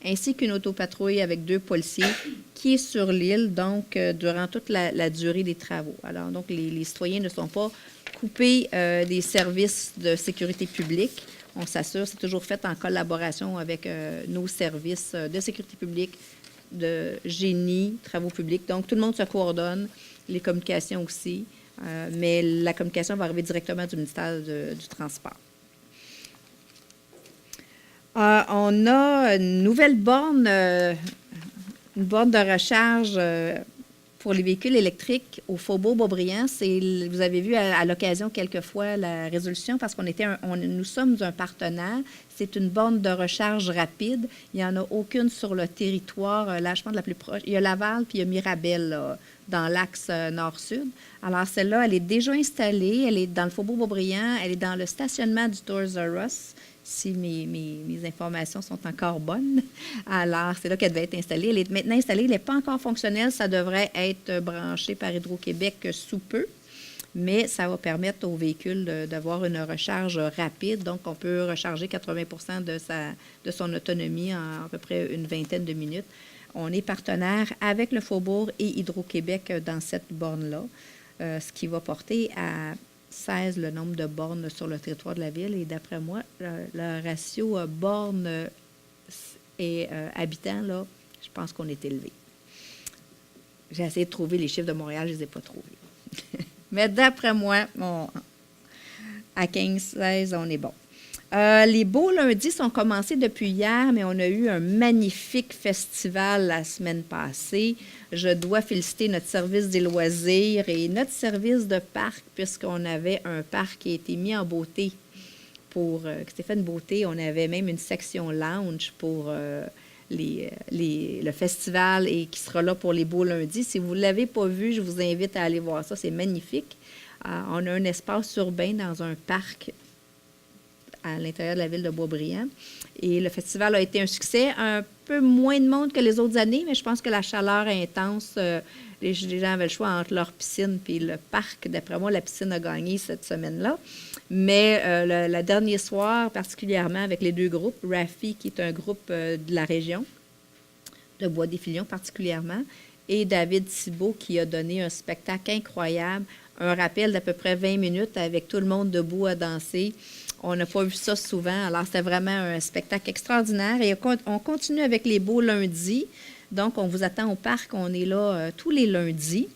ainsi qu'une autopatrouille avec 2 policiers qui est sur l'île, donc durant toute la durée des travaux. Alors, donc, les citoyens ne sont pas coupés des services de sécurité publique. On s'assure, c'est toujours fait en collaboration avec nos services de sécurité publique, de génie, travaux publics. Donc, tout le monde se coordonne, les communications aussi, mais la communication va arriver directement du ministère du Transport. On a une nouvelle borne, une borne de recharge pour les véhicules électriques au Faubourg Boisbriand. Vous avez vu à l'occasion quelquefois la résolution, parce nous sommes un partenaire. C'est une borne de recharge rapide. Il n'y en a aucune sur le territoire. Là, je pense la plus proche. Il y a Laval puis il y a Mirabel là, dans l'axe nord-sud. Alors, celle-là, elle est déjà installée. Elle est dans le Faubourg Boisbriand. Elle est dans le stationnement du Toys R Us, si mes informations sont encore bonnes. Alors, c'est là qu'elle devait être installée. Elle est maintenant installée. Elle n'est pas encore fonctionnelle. Ça devrait être branché par Hydro-Québec sous peu. mais ça va permettre aux véhicules d'avoir une recharge rapide. Donc, on peut recharger 80 de son autonomie en à peu près une vingtaine de minutes. On est partenaire avec le Faubourg et Hydro-Québec dans cette borne-là, ce qui va porter à 16 le nombre de bornes sur le territoire de la ville. Et d'après moi, le ratio bornes et habitants, là, je pense qu'on est élevé. J'ai essayé de trouver les chiffres de Montréal, je ne les ai pas trouvés. Mais d'après moi, à 15-16, on est bon. Les beaux lundis sont commencés depuis hier, mais on a eu un magnifique festival la semaine passée. Je dois féliciter notre service des loisirs et notre service de parc, puisqu'on avait un parc qui a été mis en beauté qui s'est fait une beauté. On avait même une section lounge pour le festival et qui sera là pour les beaux lundis. Si vous ne l'avez pas vu, je vous invite à aller voir ça. C'est magnifique. On a un espace urbain dans un parc à l'intérieur de la ville de Boisbriand. Et le festival a été un succès. Un peu moins de monde que les autres années, mais je pense que la chaleur intense, les gens avaient le choix entre leur piscine et le parc. D'après moi, la piscine a gagné cette semaine-là. Mais le dernier soir, particulièrement avec les deux groupes, Rafi, qui est un groupe de la région, de Bois-des-Filions particulièrement, et David Thibault, qui a donné un spectacle incroyable, un rappel d'à peu près 20 minutes avec tout le monde debout à danser. On n'a pas vu ça souvent, alors c'était vraiment un spectacle extraordinaire. Et on continue avec les beaux lundis. Donc, on vous attend au parc. On est là tous les lundis.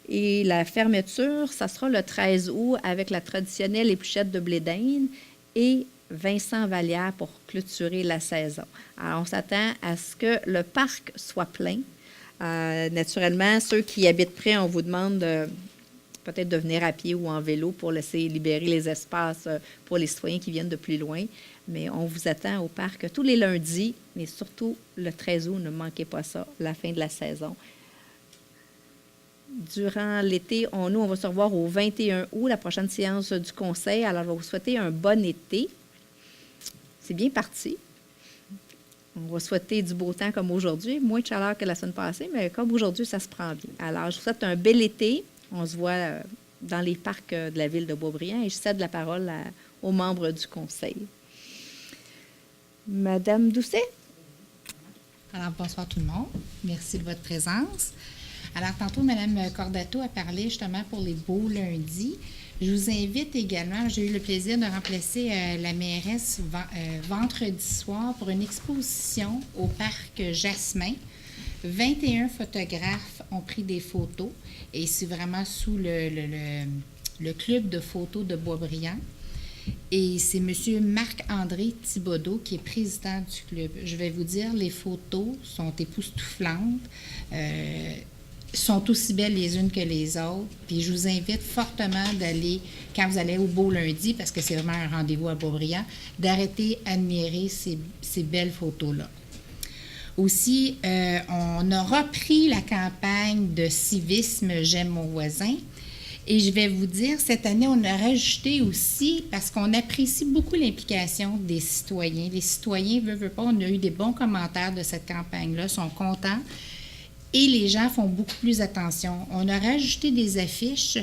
Et la fermeture, ça sera le 13 août avec la traditionnelle épluchette de blé d'Inde et Vincent Vallière pour clôturer la saison. Alors, on s'attend à ce que le parc soit plein. Naturellement, ceux qui habitent près, on vous demande peut-être de venir à pied ou en vélo pour laisser libérer les espaces pour les citoyens qui viennent de plus loin. Mais on vous attend au parc tous les lundis, mais surtout le 13 août, ne manquez pas ça, la fin de la saison. Durant l'été, on va se revoir au 21 août, la prochaine séance du conseil. Alors, je vais vous souhaiter un bon été. C'est bien parti. On va souhaiter du beau temps comme aujourd'hui, moins de chaleur que la semaine passée, mais comme aujourd'hui, ça se prend bien. Alors, je vous souhaite un bel été. On se voit dans les parcs de la ville de Boisbriand et je cède la parole aux membres du conseil. Madame Doucet? Alors, bonsoir tout le monde. Merci de votre présence. Alors, tantôt, Mme Cordato a parlé justement pour les beaux lundis. Je vous invite également, j'ai eu le plaisir de remplacer la mairesse vendredi soir pour une exposition au parc Jasmin. 21 photographes ont pris des photos et c'est vraiment sous le club de photos de Boisbriand. Et c'est M. Marc-André Thibodeau qui est président du club. Je vais vous dire, les photos sont époustouflantes, sont aussi belles les unes que les autres. Puis je vous invite fortement d'aller, quand vous allez au Beau Lundi, parce que c'est vraiment un rendez-vous à Boisbriand, d'arrêter d'admirer ces belles photos-là. Aussi, on a repris la campagne de civisme « J'aime mon voisin ». Et je vais vous dire, cette année, on a rajouté aussi, parce qu'on apprécie beaucoup l'implication des citoyens. Les citoyens, veulent pas, on a eu des bons commentaires de cette campagne-là, sont contents. Et les gens font beaucoup plus attention. On a rajouté des affiches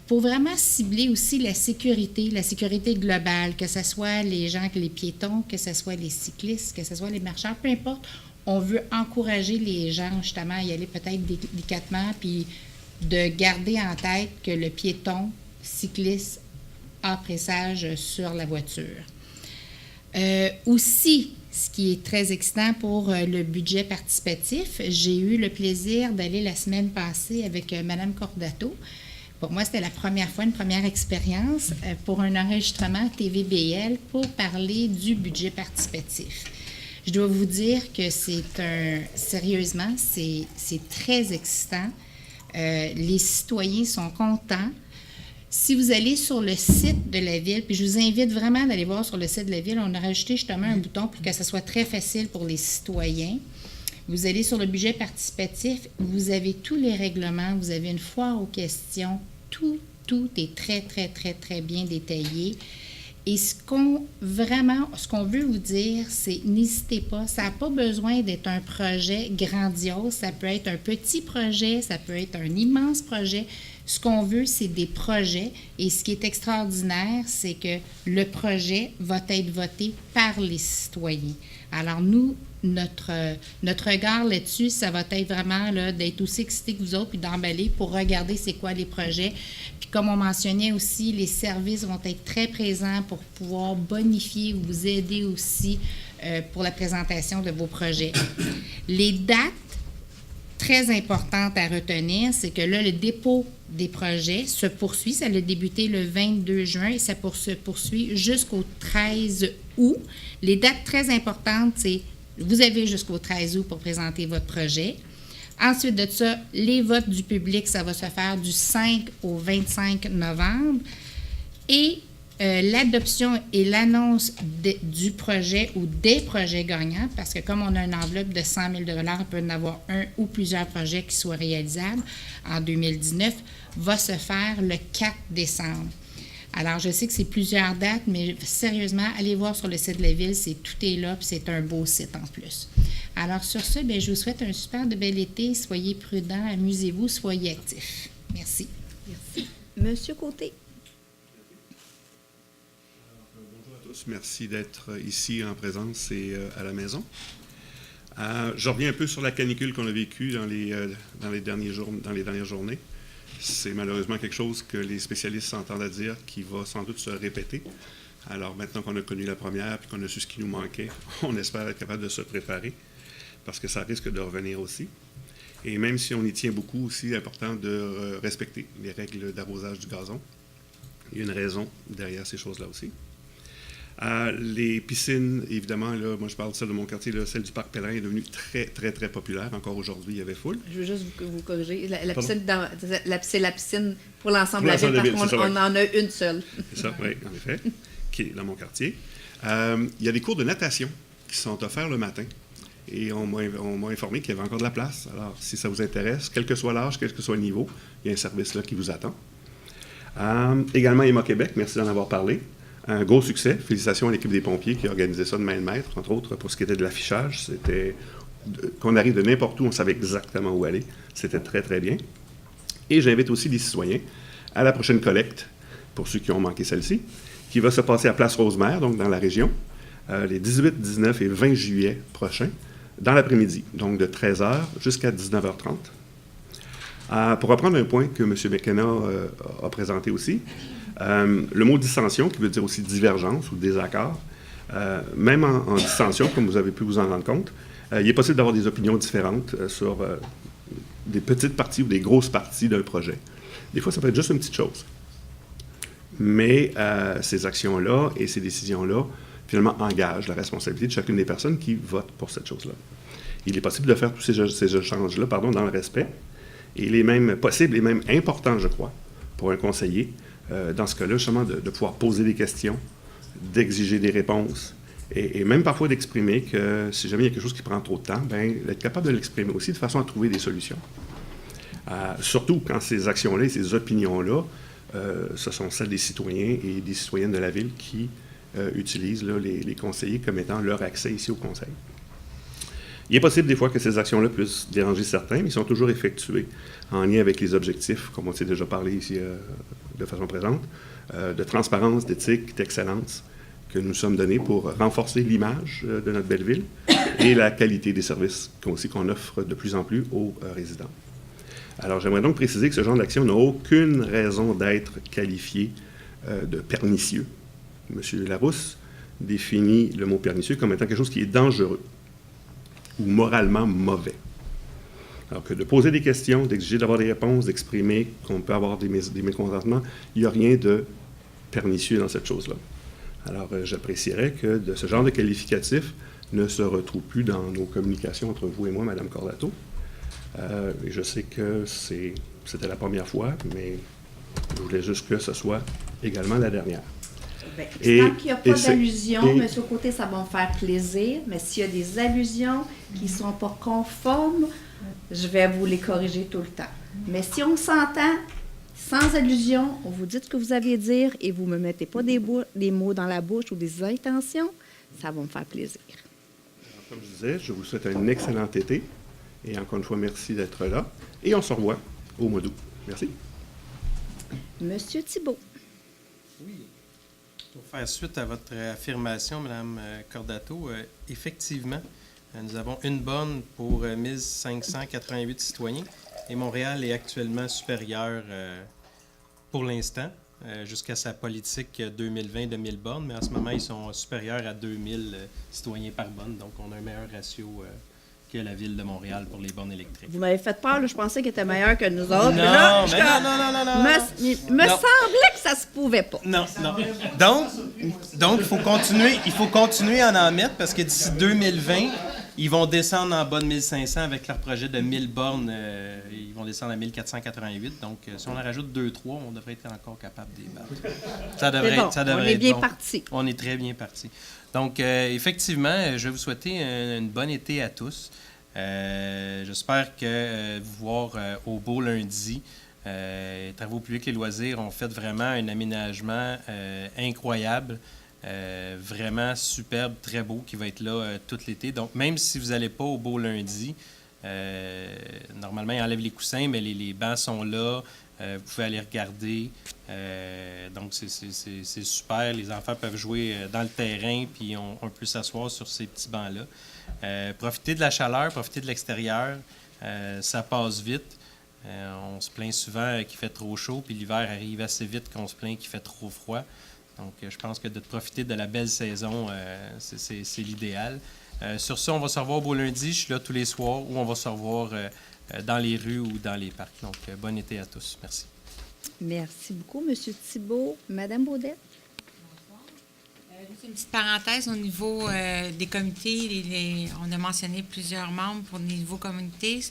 pour vraiment cibler aussi la sécurité globale, que ce soit les gens, les piétons, que ce soit les cyclistes, que ce soit les marcheurs, peu importe. On veut encourager les gens, justement, à y aller peut-être délicatement, puis de garder en tête que le piéton cycliste a présage sur la voiture. Aussi, ce qui est très excitant pour le budget participatif, j'ai eu le plaisir d'aller la semaine passée avec Mme Cordato. Pour moi, c'était la première fois, une première expérience pour un enregistrement TVBL pour parler du budget participatif. Je dois vous dire que sérieusement, c'est très excitant. Les citoyens sont contents. Si vous allez sur le site de la Ville, puis je vous invite vraiment d'aller voir sur le site de la Ville, on a rajouté justement un bouton pour que ce soit très facile pour les citoyens. Vous allez sur le budget participatif, vous avez tous les règlements, vous avez une foire aux questions, tout est très, très, très, très bien détaillé. Et ce qu'on veut vous dire, c'est n'hésitez pas, ça n'a pas besoin d'être un projet grandiose, ça peut être un petit projet, ça peut être un immense projet. Ce qu'on veut, c'est des projets. Et ce qui est extraordinaire, c'est que le projet va être voté par les citoyens. Alors, nous, notre regard là-dessus, ça va être vraiment là, d'être aussi excités que vous autres, puis d'emballer pour regarder c'est quoi les projets. Puis comme on mentionnait aussi, les services vont être très présents pour pouvoir bonifier ou vous aider aussi pour la présentation de vos projets. Les dates très importantes à retenir, c'est que là, le dépôt des projets se poursuit. Ça a débuté le 22 juin et ça se poursuit jusqu'au 13 août. Les dates très importantes, c'est vous avez jusqu'au 13 août pour présenter votre projet. Ensuite de ça, les votes du public, ça va se faire du 5 au 25 novembre. Et l'adoption et l'annonce du projet ou des projets gagnants, parce que comme on a une enveloppe de 100 000 $, on peut en avoir un ou plusieurs projets qui soient réalisables en 2019, va se faire le 4 décembre. Alors, je sais que c'est plusieurs dates, mais sérieusement, allez voir sur le site de la Ville, tout est là, puis c'est un beau site en plus. Alors, sur ce, bien, je vous souhaite un super de bel été. Soyez prudents, amusez-vous, soyez actifs. Merci. Merci. Monsieur Côté. Bonjour à tous. Merci d'être ici en présence et à la maison. Je reviens un peu sur la canicule qu'on a vécue dans les dernières journées. C'est malheureusement quelque chose que les spécialistes s'entendent à dire qui va sans doute se répéter. Alors maintenant qu'on a connu la première et qu'on a su ce qui nous manquait, on espère être capable de se préparer parce que ça risque de revenir aussi. Et même si on y tient beaucoup aussi, c'est important de respecter les règles d'arrosage du gazon. Il y a une raison derrière ces choses-là aussi. Les piscines, évidemment, là, moi je parle de celle de mon quartier, là, celle du Parc Pèlerin est devenue très, très, très populaire. Encore aujourd'hui, il y avait foule. Je veux juste vous corriger. La piscine, c'est la piscine pour l'ensemble de la ville, parce qu'on en a une seule. C'est ça, oui, en effet, qui est dans mon quartier. Il y a des cours de natation qui sont offerts le matin. Et on m'a informé qu'il y avait encore de la place. Alors, si ça vous intéresse, quel que soit l'âge, quel que soit le niveau, il y a un service là qui vous attend. Également, Emma Québec, merci d'en avoir parlé. Un gros succès. Félicitations à l'équipe des pompiers qui a organisé ça de main de maître, entre autres, pour ce qui était de l'affichage. C'était qu'on arrive de n'importe où, on savait exactement où aller. C'était très, très bien. Et j'invite aussi les citoyens à la prochaine collecte, pour ceux qui ont manqué celle-ci, qui va se passer à Place Rosemère, donc dans la région, les 18, 19 et 20 juillet prochains, dans l'après-midi, donc de 13h jusqu'à 19h30. Pour reprendre un point que M. McKenna a présenté aussi, le mot dissension, qui veut dire aussi divergence ou désaccord, même en dissension, comme vous avez pu vous en rendre compte, il est possible d'avoir des opinions différentes sur des petites parties ou des grosses parties d'un projet. Des fois, ça peut être juste une petite chose. Mais ces actions-là et ces décisions-là, finalement, engagent la responsabilité de chacune des personnes qui votent pour cette chose-là. Il est possible de faire tous ces échanges-là dans le respect. Et il est même possible et même important, je crois, pour un conseiller, dans ce cas-là, justement, de pouvoir poser des questions, d'exiger des réponses, et même parfois d'exprimer que si jamais il y a quelque chose qui prend trop de temps, bien, d'être capable de l'exprimer aussi de façon à trouver des solutions. Surtout quand ces actions-là et ces opinions-là, ce sont celles des citoyens et des citoyennes de la ville qui utilisent là, les conseillers comme étant leur accès ici au conseil. Il est possible des fois que ces actions-là puissent déranger certains, mais ils sont toujours effectués en lien avec les objectifs, comme on s'est déjà parlé ici de façon présente, de transparence, d'éthique, d'excellence que nous sommes donnés pour renforcer l'image de notre belle ville et la qualité des services qu'on offre de plus en plus aux résidents. Alors, j'aimerais donc préciser que ce genre d'action n'a aucune raison d'être qualifié de pernicieux. M. Larousse définit le mot pernicieux comme étant quelque chose qui est dangereux ou moralement mauvais. Alors que de poser des questions, d'exiger d'avoir des réponses, d'exprimer qu'on peut avoir des mécontentements, il n'y a rien de pernicieux dans cette chose-là. Alors, j'apprécierais que de ce genre de qualificatif ne se retrouve plus dans nos communications entre vous et moi, Mme Cordato. Et je sais que c'était la première fois, mais je voulais juste que ce soit également la dernière. Bien, tant qu'il n'y a pas d'allusion, M. Côté, ça va me faire plaisir, mais s'il y a des allusions qui ne sont pas conformes, je vais vous les corriger tout le temps. Mais si on s'entend, sans allusion, on vous dit ce que vous avez à dire et vous ne me mettez pas des mots dans la bouche ou des intentions, ça va me faire plaisir. Alors, comme je disais, je vous souhaite un excellent été et encore une fois, merci d'être là. Et on se revoit au mois d'août. Merci. Monsieur Thibault. Oui. Pour faire suite à votre affirmation, Mme Cordato, effectivement, nous avons une borne pour 1588 citoyens et Montréal est actuellement supérieur pour l'instant, jusqu'à sa politique 2020 de 1000 bornes, mais en ce moment, ils sont supérieurs à 2000 citoyens par borne, donc on a un meilleur ratio que la Ville de Montréal pour les bornes électriques. Vous m'avez fait peur, là, je pensais qu'il était meilleur que nous autres. Non, là, non. Me semblait que ça se pouvait pas. Non. Donc il faut continuer à en mettre parce que d'ici 2020, ils vont descendre en bas de 1500 avec leur projet de 1000 bornes. Ils vont descendre à 1488. Donc, si on en rajoute 2-3, on devrait être encore capable de les battre. Ça devrait on est être bien bon. parti. On est très bien parti. Donc, effectivement, je vais vous souhaiter une bonne été à tous. J'espère que vous voir au beau lundi. Travaux publics et loisirs ont fait vraiment un aménagement incroyable. Vraiment superbe, très beau, qui va être là tout l'été. Donc, même si vous n'allez pas au beau lundi, normalement, ils enlèvent les coussins, mais les bancs sont là. Vous pouvez aller regarder. Donc, c'est super. Les enfants peuvent jouer dans le terrain, puis on peut s'asseoir sur ces petits bancs-là. Profitez de la chaleur, profitez de l'extérieur. Ça passe vite. On se plaint souvent qu'il fait trop chaud, puis l'hiver arrive assez vite qu'on se plaint qu'il fait trop froid. Donc, je pense que de profiter de la belle saison, c'est l'idéal. Sur ça, on va se revoir au beau lundi. Je suis là tous les soirs ou on va se revoir dans les rues ou dans les parcs. Donc, bon été à tous. Merci. Merci beaucoup, M. Thibault. Mme Baudette. Juste une petite parenthèse au niveau des comités. On a mentionné plusieurs membres pour le niveau communauté.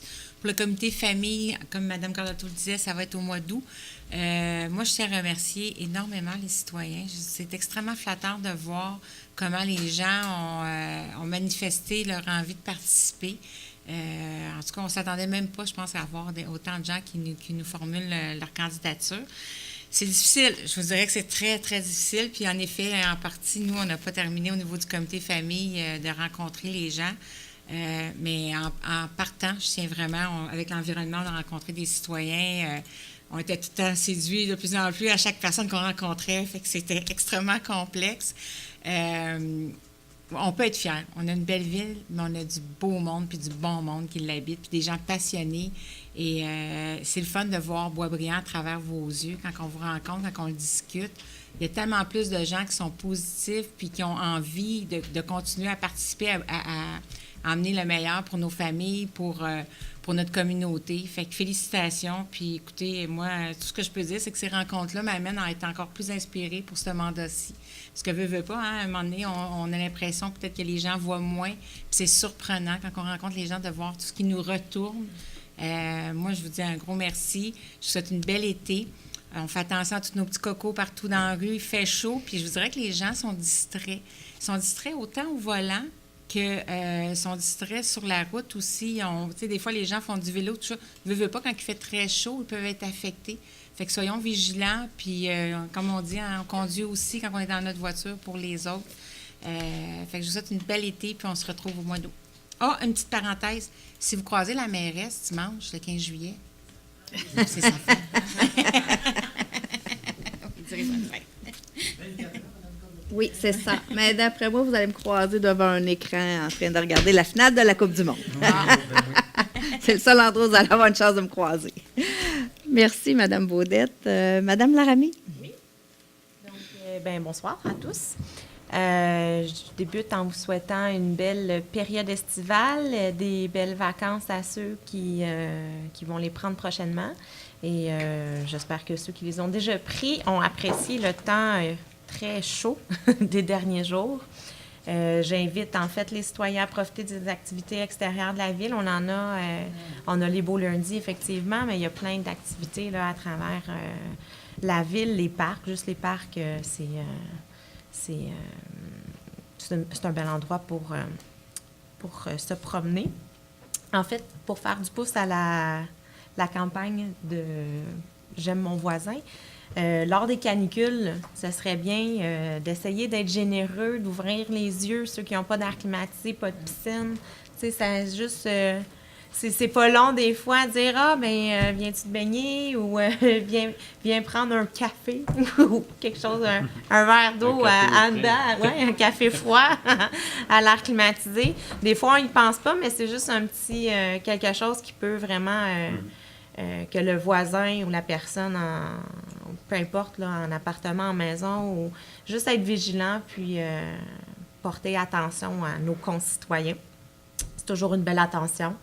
Pour le comité famille, comme Mme Cordato le disait, ça va être au mois d'août. Moi, je tiens à remercier énormément les citoyens. C'est extrêmement flatteur de voir comment les gens ont manifesté leur envie de participer. En tout cas, on ne s'attendait même pas, je pense, à avoir autant de gens qui nous formulent leur candidature. C'est difficile. Je vous dirais que c'est très, très difficile. Puis, en effet, en partie, nous, on n'a pas terminé au niveau du comité famille de rencontrer les gens. Mais en partant, je tiens vraiment, avec l'environnement, de rencontrer des citoyens. On était tout le temps séduits de plus en plus à chaque personne qu'on rencontrait. Fait que c'était extrêmement complexe. On peut être fiers. On a une belle ville, mais on a du beau monde puis du bon monde qui l'habite, puis des gens passionnés. Et c'est le fun de voir Boisbriand à travers vos yeux quand on vous rencontre, quand on le discute. Il y a tellement plus de gens qui sont positifs puis qui ont envie de continuer à participer à emmener le meilleur pour nos familles, pour notre communauté. Fait que félicitations. Puis écoutez, moi, tout ce que je peux dire, c'est que ces rencontres-là m'amènent à être encore plus inspirée pour ce mandat-ci. Parce que veut pas, hein, à un moment donné, on a l'impression peut-être que les gens voient moins. Puis c'est surprenant quand on rencontre les gens de voir tout ce qui nous retourne. Moi, je vous dis un gros merci. Je vous souhaite une belle été. On fait attention à tous nos petits cocos partout dans la rue. Il fait chaud. Puis je vous dirais que les gens sont distraits. Ils sont distraits autant au volant que sont distraits sur la route aussi. Des fois, les gens font du vélo, tout ça. Veut pas, quand il fait très chaud, ils peuvent être affectés. Fait que soyons vigilants. Puis, comme on dit, on conduit aussi quand on est dans notre voiture pour les autres. Fait que je vous souhaite une belle été, puis on se retrouve au mois d'août. Ah, une petite parenthèse. Si vous croisez la mairesse dimanche, le 15 juillet, c'est sa fête. Vous direz bonne fête. Oui, c'est ça. Mais d'après moi, vous allez me croiser devant un écran en train de regarder la finale de la Coupe du monde. C'est le seul endroit où vous allez avoir une chance de me croiser. Merci, Mme Baudette. Mme Laramie? Oui. Donc, bonsoir à tous. Je débute en vous souhaitant une belle période estivale, des belles vacances à ceux qui vont les prendre prochainement. Et j'espère que ceux qui les ont déjà pris ont apprécié le temps très chaud des derniers jours. J'invite en fait les citoyens à profiter des activités extérieures de la ville. On a les beaux lundis effectivement, mais il y a plein d'activités là, à travers la ville, les parcs. Juste les parcs, c'est un bel endroit pour se promener. En fait, pour faire du pouce à la campagne de « J'aime mon voisin », lors des canicules, ce serait bien d'essayer d'être généreux, d'ouvrir les yeux, ceux qui n'ont pas d'air climatisé, pas de piscine. Tu sais, c'est pas long des fois à dire « Ah, ben viens-tu te baigner? » ou viens prendre un café ou quelque chose, un verre d'eau en dedans, ouais, un café froid à l'air climatisé. » Des fois, on n'y pense pas, mais c'est juste un petit quelque chose qui peut vraiment... que le voisin ou la personne, peu importe, là, en appartement, en maison, ou juste être vigilant, puis porter attention à nos concitoyens. C'est toujours une belle attention.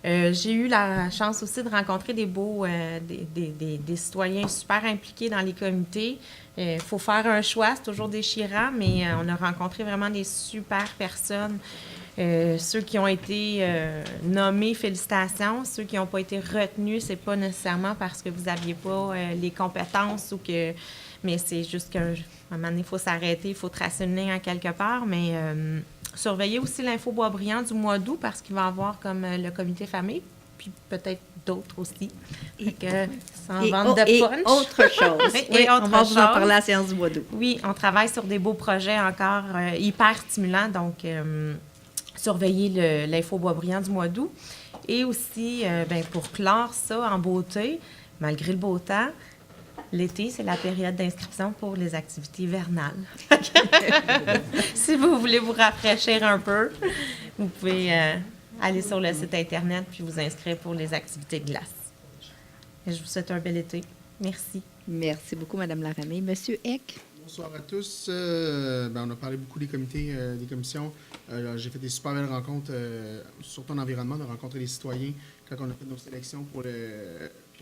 J'ai eu la chance aussi de rencontrer des citoyens super impliqués dans les comités. Il faut faire un choix, c'est toujours déchirant, mais on a rencontré vraiment des super personnes. Ceux qui ont été nommés, félicitations. Ceux qui n'ont pas été retenus, c'est pas nécessairement parce que vous n'aviez pas les compétences ou que... Mais c'est juste qu'à un moment donné, il faut s'arrêter, il faut tracer une ligne à quelque part. Mais surveillez aussi l'info Boisbriand du mois d'août parce qu'il va y avoir comme le comité famille, puis peut-être d'autres aussi. Fait que, sans vente de punch. Et autre chose. Et autre on va vous en chose. parler à la séance du mois d'août. Oui, on travaille sur des beaux projets encore hyper stimulants. Donc, surveiller l'info Boisbriand du mois d'août. Et aussi, pour clore ça en beauté, malgré le beau temps, l'été, c'est la période d'inscription pour les activités hivernales. Si vous voulez vous rafraîchir un peu, vous pouvez aller sur le site Internet puis vous inscrire pour les activités de glace. Et je vous souhaite un bel été. Merci. Merci beaucoup, Mme Laramée. Monsieur Eck. Bonsoir à tous. On a parlé beaucoup des comités, des commissions. J'ai fait des super belles rencontres sur ton environnement. On a rencontré les citoyens quand on a fait nos sélections pour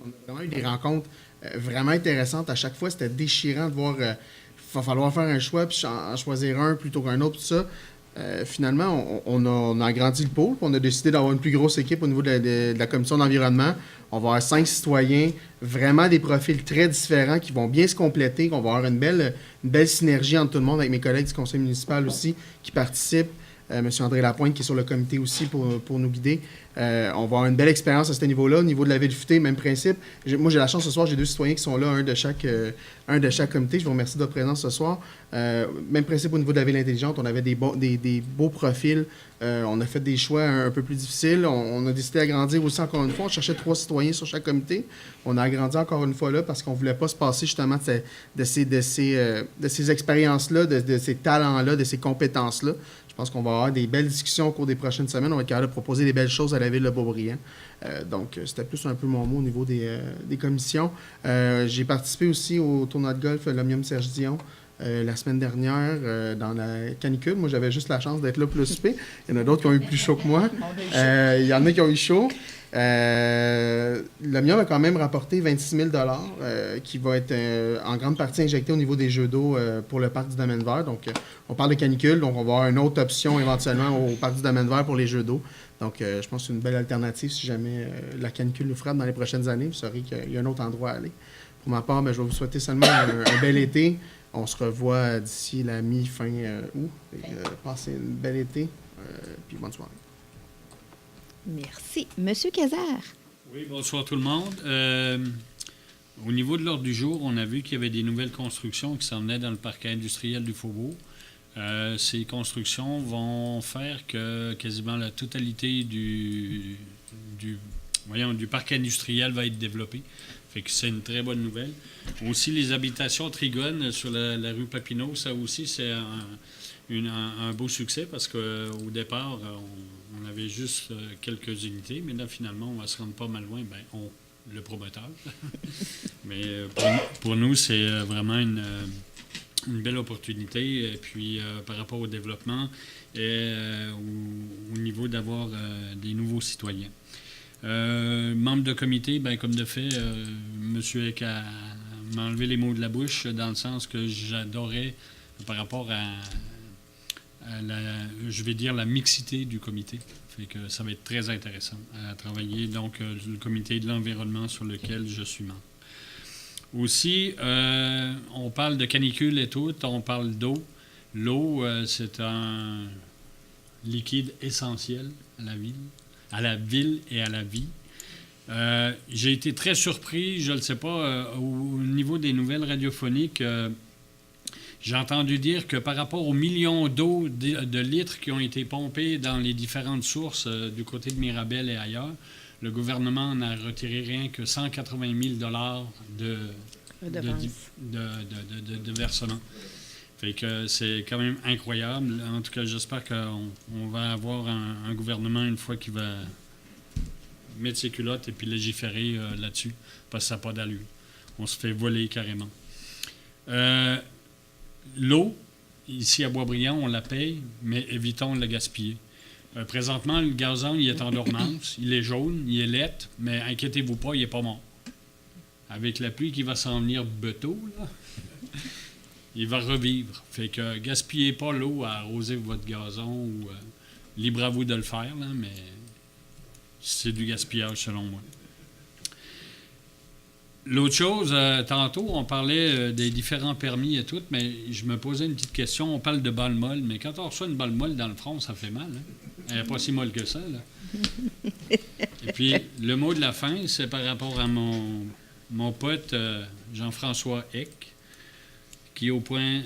on a vraiment eu des rencontres vraiment intéressantes. À chaque fois, c'était déchirant de voir il va falloir faire un choix puis en choisir un plutôt qu'un autre, tout ça. Finalement, on a agrandi le pôle. On a décidé d'avoir une plus grosse équipe au niveau de la commission d'environnement. On va avoir 5 citoyens, vraiment des profils très différents qui vont bien se compléter. On va avoir une belle synergie entre tout le monde avec mes collègues du conseil municipal aussi qui participent. M. André Lapointe qui est sur le comité aussi pour nous guider. On va avoir une belle expérience à ce niveau-là. Au niveau de la ville futée, même principe. Moi, j'ai la chance ce soir, j'ai 2 citoyens qui sont là, un de chaque comité. Je vous remercie de votre présence ce soir. Même principe au niveau de la ville intelligente. On avait des beaux profils. On a fait des choix un peu plus difficiles. On a décidé d'agrandir aussi encore une fois. On cherchait 3 citoyens sur chaque comité. On a agrandi encore une fois là parce qu'on ne voulait pas se passer justement de ces expériences-là, de ces talents-là, de ces compétences-là. Je pense qu'on va avoir des belles discussions au cours des prochaines semaines. On va être capable de proposer des belles choses à la ville de Boisbriand. Donc, c'était plus un peu mon mot au niveau des commissions. J'ai participé aussi au tournoi de golf l'Omnium Serge Dion la semaine dernière dans la canicule. Moi, j'avais juste la chance d'être là plus souper. Il y en a d'autres qui ont eu plus chaud que moi. Il y en a qui ont eu chaud. L'Omnium a quand même rapporté 26 000 qui va être en grande partie injecté au niveau des jeux d'eau pour le parc du Domaine vert. Donc, on parle de canicule, donc on va avoir une autre option éventuellement au parc du Domaine vert pour les jeux d'eau. Donc, je pense que c'est une belle alternative si jamais la canicule nous frappe dans les prochaines années. Vous saurez qu'il y a un autre endroit à aller. Pour ma part, je vais vous souhaiter seulement un bel été. On se revoit d'ici la mi-fin août. Passez une belle été, puis bonne soirée. Merci. Monsieur Cazard. Oui, bonsoir tout le monde. Au niveau de l'ordre du jour, on a vu qu'il y avait des nouvelles constructions qui s'en venaient dans le parc industriel du Faubourg. Ces constructions vont faire que quasiment la totalité du parc industriel va être développé. Fait que c'est une très bonne nouvelle. Aussi, les habitations Trigone sur la rue Papineau, ça aussi, c'est un beau succès parce qu'au départ, on avait juste quelques unités, mais là, finalement, on va se rendre pas mal loin. Le promoteur. Mais pour nous, c'est vraiment une belle opportunité. Et puis, par rapport au développement et au niveau d'avoir des nouveaux citoyens. Membre de comité, comme de fait, M. Eck m'a enlevé les mots de la bouche dans le sens que j'adorais par rapport à la mixité du comité. Fait que ça va être très intéressant à travailler. Donc, le comité de l'environnement sur lequel je suis membre. Aussi, on parle de canicule et tout, on parle d'eau. L'eau, c'est un liquide essentiel à la ville et à la vie. J'ai été très surpris, je ne le sais pas, au niveau des nouvelles radiophoniques, j'ai entendu dire que par rapport aux millions d'eau de litres qui ont été pompés dans les différentes sources du côté de Mirabel et ailleurs, le gouvernement n'a retiré rien que 180 000 de versement. Fait que c'est quand même incroyable. En tout cas, j'espère qu'on va avoir un gouvernement une fois qui va mettre ses culottes et puis légiférer là-dessus, parce que ça n'a pas d'allure. On se fait voler carrément. L'eau, ici à Boisbriand, on la paye, mais évitons de la gaspiller. Présentement, le gazon, il est en dormance. Il est jaune, il est laid, mais inquiétez-vous pas, il n'est pas mort. Avec la pluie qui va s'en venir beteau, là, il va revivre. Fait que gaspillez pas l'eau à arroser votre gazon ou libre à vous de le faire, là, mais c'est du gaspillage selon moi. L'autre chose, tantôt, on parlait des différents permis et tout, mais je me posais une petite question. On parle de balle molle, mais quand on reçoit une balle molle dans le front, ça fait mal. Hein? Elle n'est pas si molle que ça. Là. Et puis, le mot de la fin, c'est par rapport à mon pote Jean-François Eck, qui est au point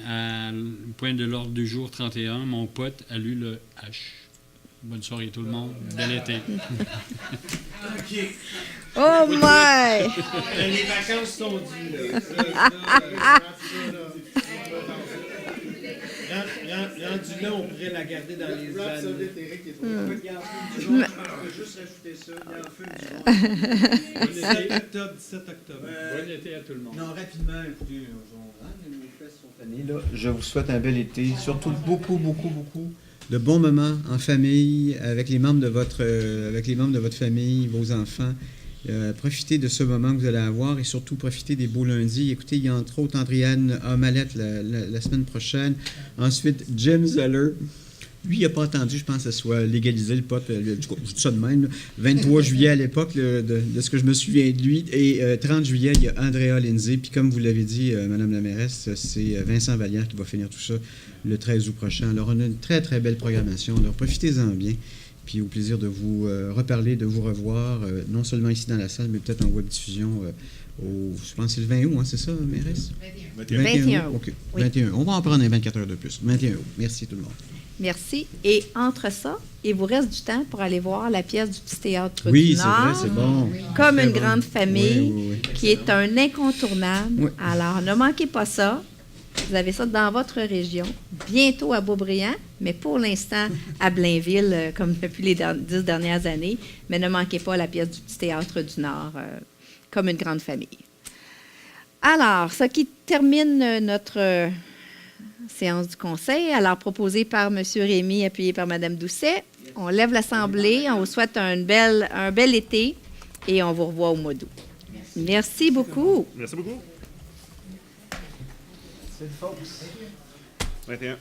de l'ordre du jour 31. Mon pote a lu le H. Bonne soirée tout le monde. Bel été. Oh my! Les vacances sont dues, là. Rendu là, on pourrait la garder dans les années. Je peux juste rajouter ça. Il y a un feu du 17 octobre. Bon été à tout le monde. Non, rapidement, écoutez, mes fesses sont tannées, là. Je vous souhaite un bel été. Surtout beaucoup de bons moments en famille, avec les membres de votre famille, vos enfants. Profitez de ce moment que vous allez avoir et surtout profitez des beaux lundis. Écoutez, il y a entre autres Andréane Amalette la semaine prochaine. Ensuite, Jim Zeller. Lui, il n'a pas attendu, je pense que ça soit légalisé, le pot. Je dis ça de même. Là. 23 juillet à l'époque, de ce que je me souviens de lui. Et 30 juillet, il y a Andrea Lindsay. Puis comme vous l'avez dit, Mme la mairesse, c'est Vincent Vallière qui va finir tout ça le 13 août prochain. Alors, on a une très, très belle programmation. Alors, profitez-en bien. Puis au plaisir de vous reparler, de vous revoir, non seulement ici dans la salle, mais peut-être en web-diffusion je pense que c'est le 20 août, hein, c'est ça, mairesse? 21 août. Okay. Oui. 21 août. On va en prendre un 24 heures de plus. 21 août. Merci tout le monde. Merci. Et entre ça, il vous reste du temps pour aller voir la pièce du Petit Théâtre Oui, du c'est Nord. vrai, c'est bon. Comme Très une bon. grande famille, Oui. qui est un incontournable. Oui. Alors, ne manquez pas ça. Vous avez ça dans votre région, bientôt à Beaubriand, mais pour l'instant à Blainville, comme depuis les 10 dernières années. Mais ne manquez pas la pièce du Petit Théâtre du Nord, comme une grande famille. Alors, ce qui termine notre séance du Conseil, alors proposée par M. Rémy, appuyée par Mme Doucet. On lève l'Assemblée, on vous souhaite un bel été et on vous revoit au mois d'août. Merci beaucoup. Merci beaucoup. C'est une fausse. 21.